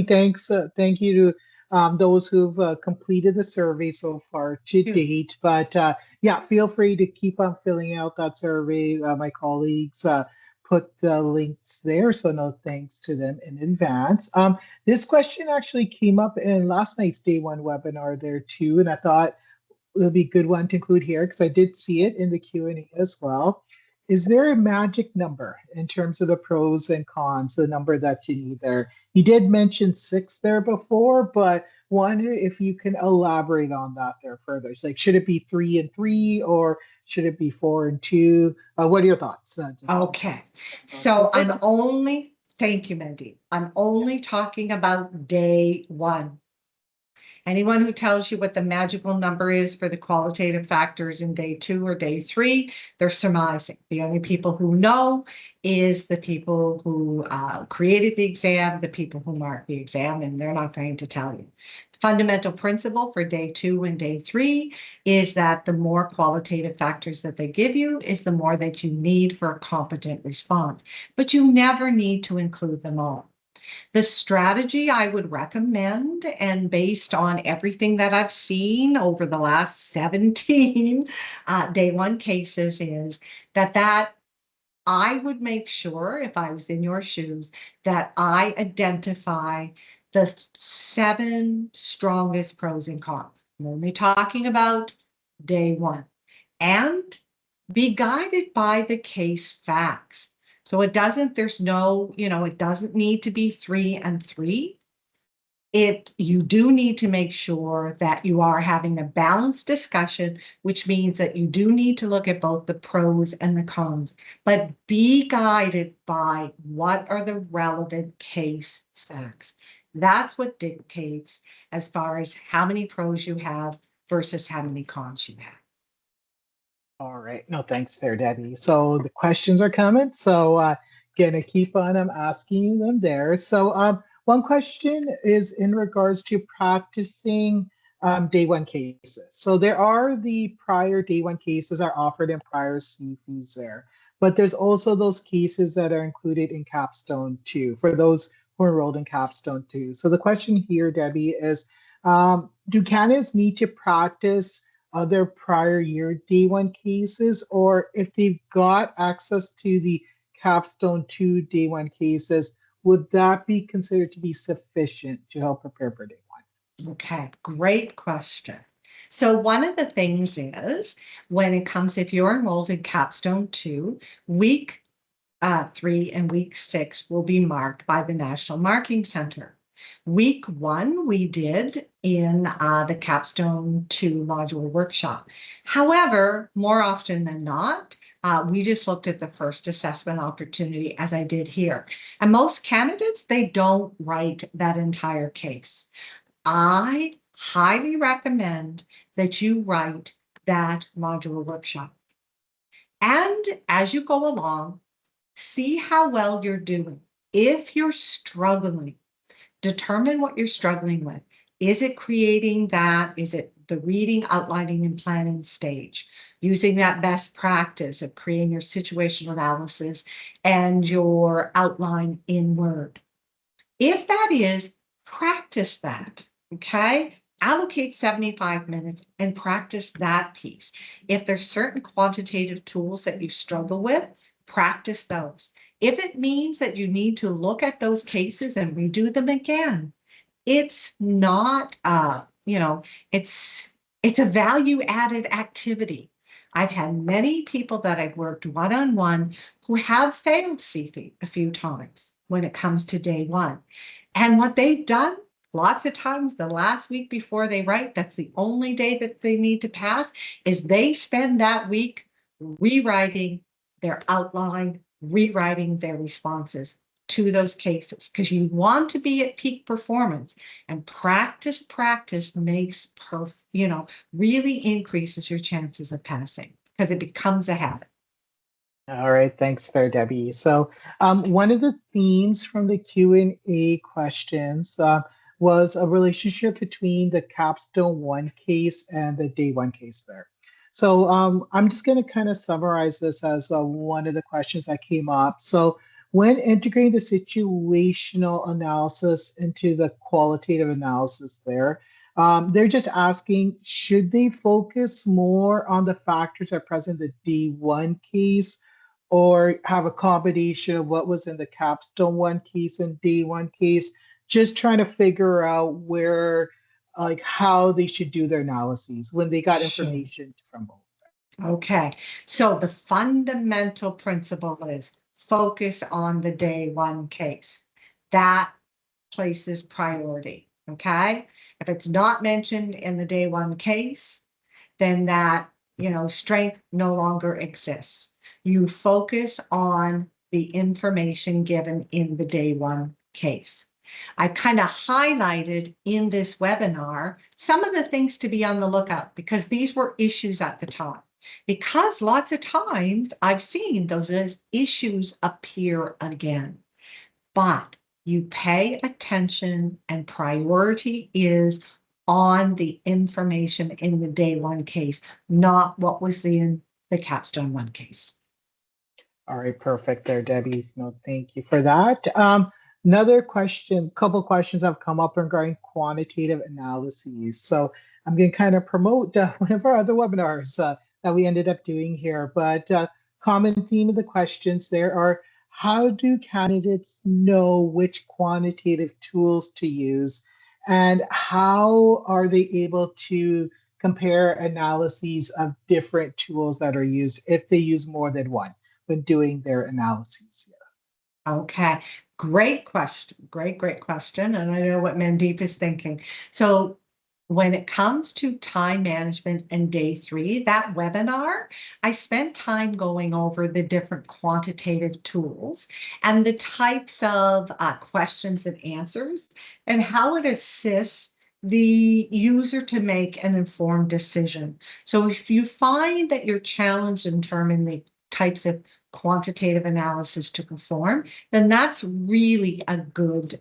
thank you to those who've completed the survey so far to date. But yeah, feel free to keep on filling out that survey. My colleagues put the links there, so no thanks to them in advance. This question actually came up in last night's day one webinar there too, and I thought it'll be a good one to include here because I did see it in the Q&A as well. Is there a magic number in terms of the pros and cons, the number that you need there? You did mention 6 there before, but wonder if you can elaborate on that there further. It's like, should it be 3 and 3 or should it be 4 and 2? What are your thoughts?
Okay, so thank you, Mandy. I'm only talking about day one. Anyone who tells you what the magical number is for the qualitative factors in day 2 or day 3, they're surmising. The only people who know is the people who created the exam, the people who marked the exam, and they're not going to tell you. The fundamental principle for day 2 and day 3 is that the more qualitative factors that they give you is the more that you need for a competent response, but you never need to include them all. The strategy I would recommend, and based on everything that I've seen over the last 17 day one cases, is that I would make sure, if I was in your shoes, that I identify the 7 strongest pros and cons. I'm only talking about day one. And be guided by the case facts. So it doesn't need to be 3 and 3. You do need to make sure that you are having a balanced discussion, which means that you do need to look at both the pros and the cons, but be guided by what are the relevant case facts. That's what dictates as far as how many pros you have versus how many cons you have.
All right. No, thanks there, Debbie. So the questions are coming. So gonna keep on asking them there. So one question is in regards to practicing day one cases. So there are the prior day one cases are offered in prior CFEs there, but there's also those cases that are included in Capstone too, for those who are enrolled in Capstone too. So the question here, Debbie, is do candidates need to practice other prior year day one cases, or if they've got access to the Capstone 2 day one cases, would that be considered to be sufficient to help prepare for day one?
Okay, great question. So one of the things is if you're enrolled in Capstone 2, week 3 and week 6 will be marked by the National Marking Center. Week 1 we did in the Capstone 2 module workshop. However, more often than not, we just looked at the first assessment opportunity, as I did here. And most candidates, they don't write that entire case. I highly recommend that you write that module workshop. And as you go along, see how well you're doing. If you're struggling, determine what you're struggling with. Is it creating that? Is it the reading, outlining, and planning stage? Using that best practice of creating your situational analysis and your outline in Word. If that is, practice that, okay? Allocate 75 minutes and practice that piece. If there's certain quantitative tools that you struggle with, practice those. If it means that you need to look at those cases and redo them again, It's not, it's a value added activity. I've had many people that I've worked one-on-one who have failed CFE a few times when it comes to day one. And what they've done lots of times the last week before they write, that's the only day that they need to pass, is they spend that week rewriting their outline, rewriting their responses to those cases, because you want to be at peak performance, and practice makes really increases your chances of passing because it becomes a habit.
All right, thanks there, Debbie. So one of the themes from the Q&A questions was a relationship between the Capstone 1 case and the Day 1 case there. So I'm just going to kind of summarize this as one of the questions that came up. So when integrating the situational analysis into the qualitative analysis there, they're just asking, should they focus more on the factors that are present in the D1 case or have a combination of what was in the Capstone 1 case and Day 1 case, just trying to figure out where, like, how they should do their analyses when they got
Sure.
information from both.
Okay, so the fundamental principle is focus on the day one case. That places priority. Okay, if it's not mentioned in the day one case, then that strength no longer exists. You focus on the information given in the day one case. I kind of highlighted in this webinar some of the things to be on the lookout because these were issues at the time. Because lots of times I've seen those issues appear again. But you pay attention and priority is on the information in the day one case, not what was in the Capstone 1 case.
All right, perfect there, Debbie. No, thank you for that. Another question, couple questions have come up regarding quantitative analyses. So I'm going to kind of promote one of our other webinars that we ended up doing here. But common theme of the questions there are, how do candidates know which quantitative tools to use? And how are they able to compare analyses of different tools that are used if they use more than one when doing their analyses here?
Okay, great question. Great question. And I know what Mandeep is thinking. So when it comes to time management and day three, that webinar, I spent time going over the different quantitative tools and the types of questions and answers and how it assists the user to make an informed decision. So if you find that you're challenged in determining the types of quantitative analysis to perform, then that's really a good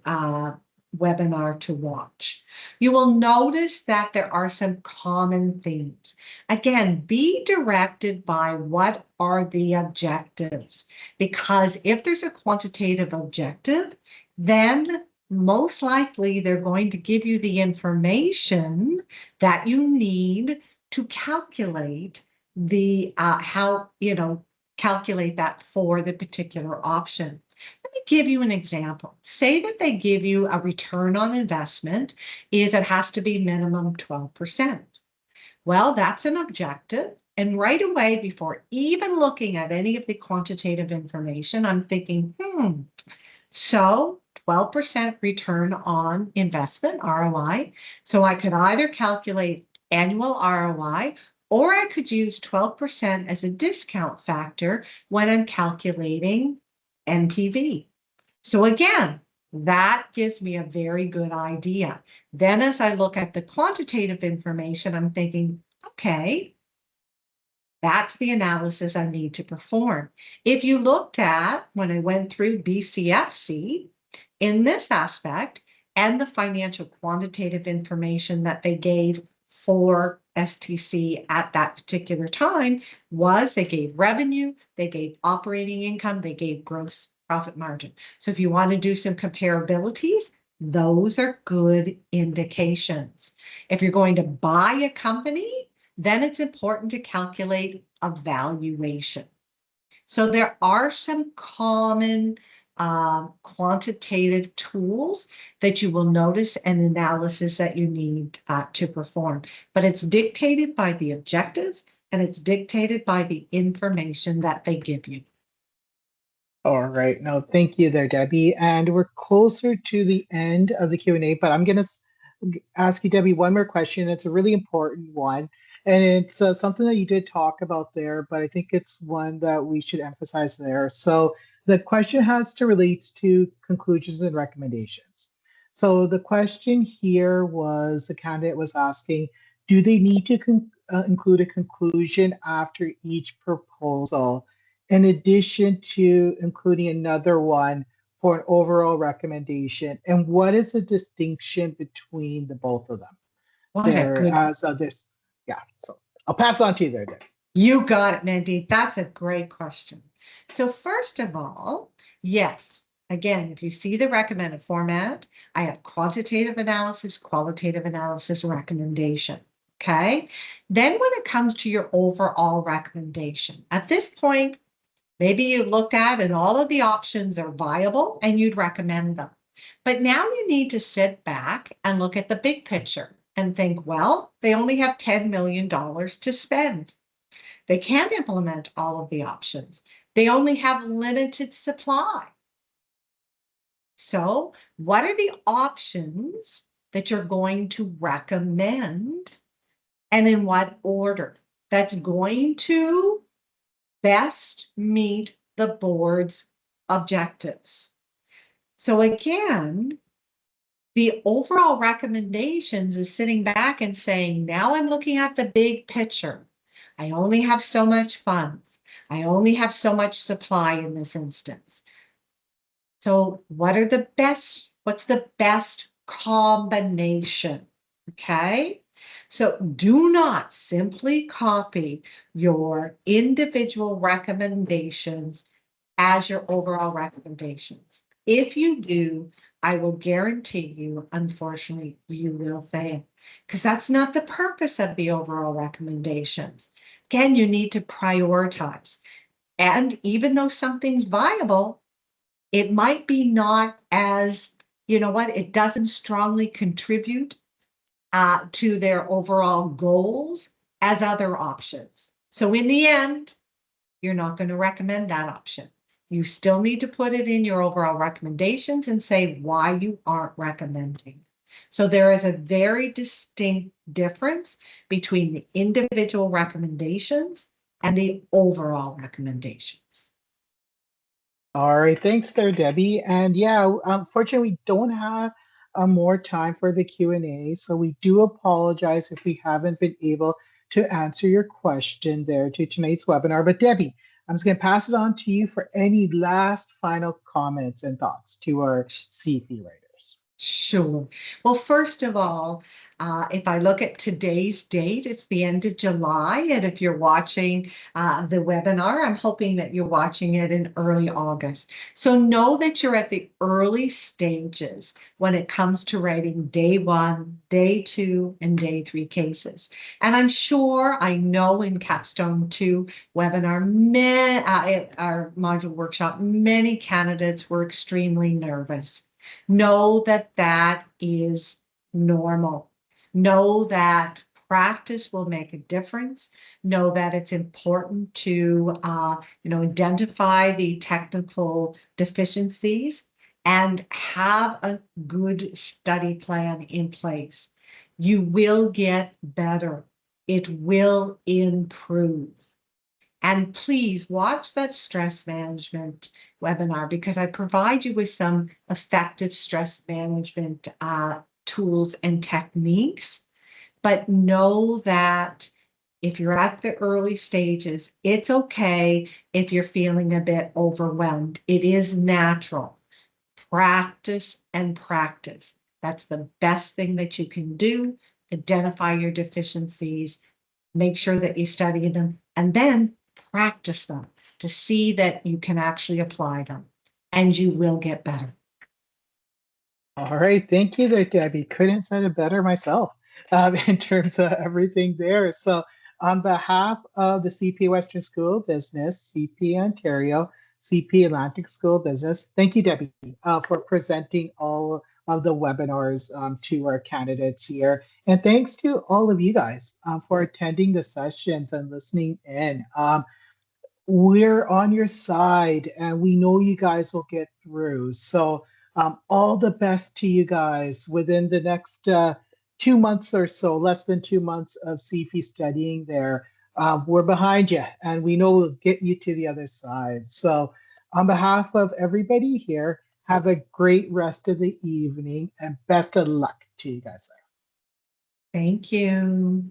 webinar to watch. You will notice that there are some common themes. Again, be directed by what are the objectives, because if there's a quantitative objective, then most likely they're going to give you the information that you need to calculate the calculate that for the particular option. Let me give you an example. Say that they give you a return on investment is it has to be minimum 12%. Well, that's an objective. And right away, before even looking at any of the quantitative information, I'm thinking, so 12% return on investment, ROI. So I could either calculate annual ROI or I could use 12% as a discount factor when I'm calculating NPV. So again, that gives me a very good idea. Then as I look at the quantitative information, I'm thinking, okay, that's the analysis I need to perform. If you looked at when I went through BCFC in this aspect and the financial quantitative information that they gave for STC at that particular time was they gave revenue, they gave operating income, they gave gross profit margin. So if you want to do some comparabilities, those are good indications. If you're going to buy a company, then it's important to calculate a valuation. So there are some common quantitative tools that you will notice and analysis that you need to perform. But it's dictated by the objectives and it's dictated by the information that they give you.
All right. No, thank you there, Debbie. And we're closer to the end of the Q&A, but I'm going to ask you, Debbie, one more question. It's a really important one. And it's something that you did talk about there, but I think it's one that we should emphasize there. So the question has to relate to conclusions and recommendations. So the question here was the candidate was asking, do they need to include a conclusion after each proposal, in addition to including another one for an overall recommendation? And what is the distinction between the both of them?
What a
There
good,
as this, yeah. So I'll pass on to you there, Dave.
you got it, Mandy. That's a great question. So first of all, yes, again, if you see the recommended format, I have quantitative analysis, qualitative analysis, recommendation. Okay. Then when it comes to your overall recommendation, at this point, maybe you looked at and all of the options are viable and you'd recommend them. But now you need to sit back and look at the big picture and think, well, they only have $10 million to spend. They can't implement all of the options. They only have limited supply. So, what are the options that you're going to recommend and in what order? That's going to best meet the board's objectives. So again, the overall recommendations is sitting back and saying, now I'm looking at the big picture. I only have so much funds. I only have so much supply in this instance. So what's the best combination? Okay. So do not simply copy your individual recommendations as your overall recommendations. If you do, I will guarantee you, unfortunately, you will fail because that's not the purpose of the overall recommendations. Again, you need to prioritize. And even though something's viable, it might be not as, you know what, it doesn't strongly contribute to their overall goals as other options. So in the end, you're not going to recommend that option. You still need to put it in your overall recommendations and say why you aren't recommending. So there is a very distinct difference between the individual recommendations and the overall recommendations.
All right, thanks there, Debbie. And yeah, unfortunately, we don't have more time for the Q&A, so we do apologize if we haven't been able to answer your question there to tonight's webinar. But Debbie, I'm just going to pass it on to you for any last final comments and thoughts to our CFE writers.
Sure. Well, first of all, if I look at today's date, it's the end of July. And if you're watching the webinar, I'm hoping that you're watching it in early August. So know that you're at the early stages when it comes to writing day 1, day 2, and day 3 cases. And I'm sure, I know in Capstone 2 webinar, our module workshop, many candidates were extremely nervous. Know that that is normal. Know that practice will make a difference. Know that it's important to, identify the technical deficiencies and have a good study plan in place. You will get better. It will improve. And please watch that stress management webinar because I provide you with some effective stress management tools and techniques. But know that if you're at the early stages, it's okay if you're feeling a bit overwhelmed. It is natural. Practice and practice. That's the best thing that you can do. Identify your deficiencies, make sure that you study them, and then practice them to see that you can actually apply them, and you will get better.
All right, thank you there, Debbie. Couldn't said it better myself in terms of everything there. So on behalf of the CP Western School of Business, CP Ontario, CP Atlantic School of Business. Thank you, Debbie, for presenting all of the webinars to our candidates here. And thanks to all of you guys for attending the sessions and listening in. We're on your side and we know you guys will get through. So, all the best to you guys within the next 2 months or so, less than 2 months of CFE studying there. We're behind you and we know we'll get you to the other side. So, on behalf of everybody here, have a great rest of the evening and best of luck to you guys.
Thank you.